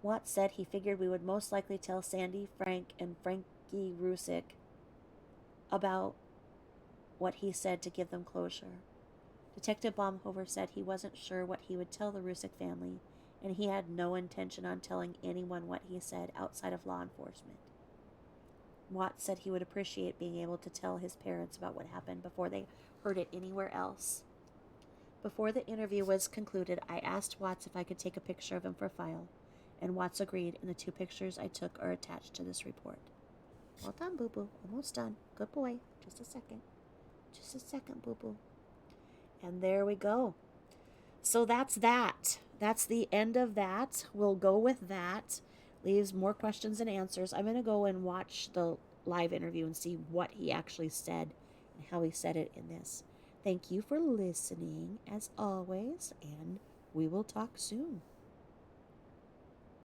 Watts said he figured we would most likely tell Sandy, Frank, and Frankie Rusick about what he said to give them closure. Detective Baumhover said he wasn't sure what he would tell the Rusick family, and he had no intention on telling anyone what he said outside of law enforcement. Watts said he would appreciate being able to tell his parents about what happened before they heard it anywhere else. Before the interview was concluded, I asked Watts if I could take a picture of him for file, and Watts agreed, and the 2 pictures I took are attached to this report. Well done, boo-boo. Almost done. Good boy. Just a second. Just a second, boo-boo. And there we go. So that's that. That's the end of that. We'll go with that. Leaves more questions and answers. I'm going to go and watch the live interview and see what he actually said and how he said it in this. Thank you for listening, as always, and we will talk soon.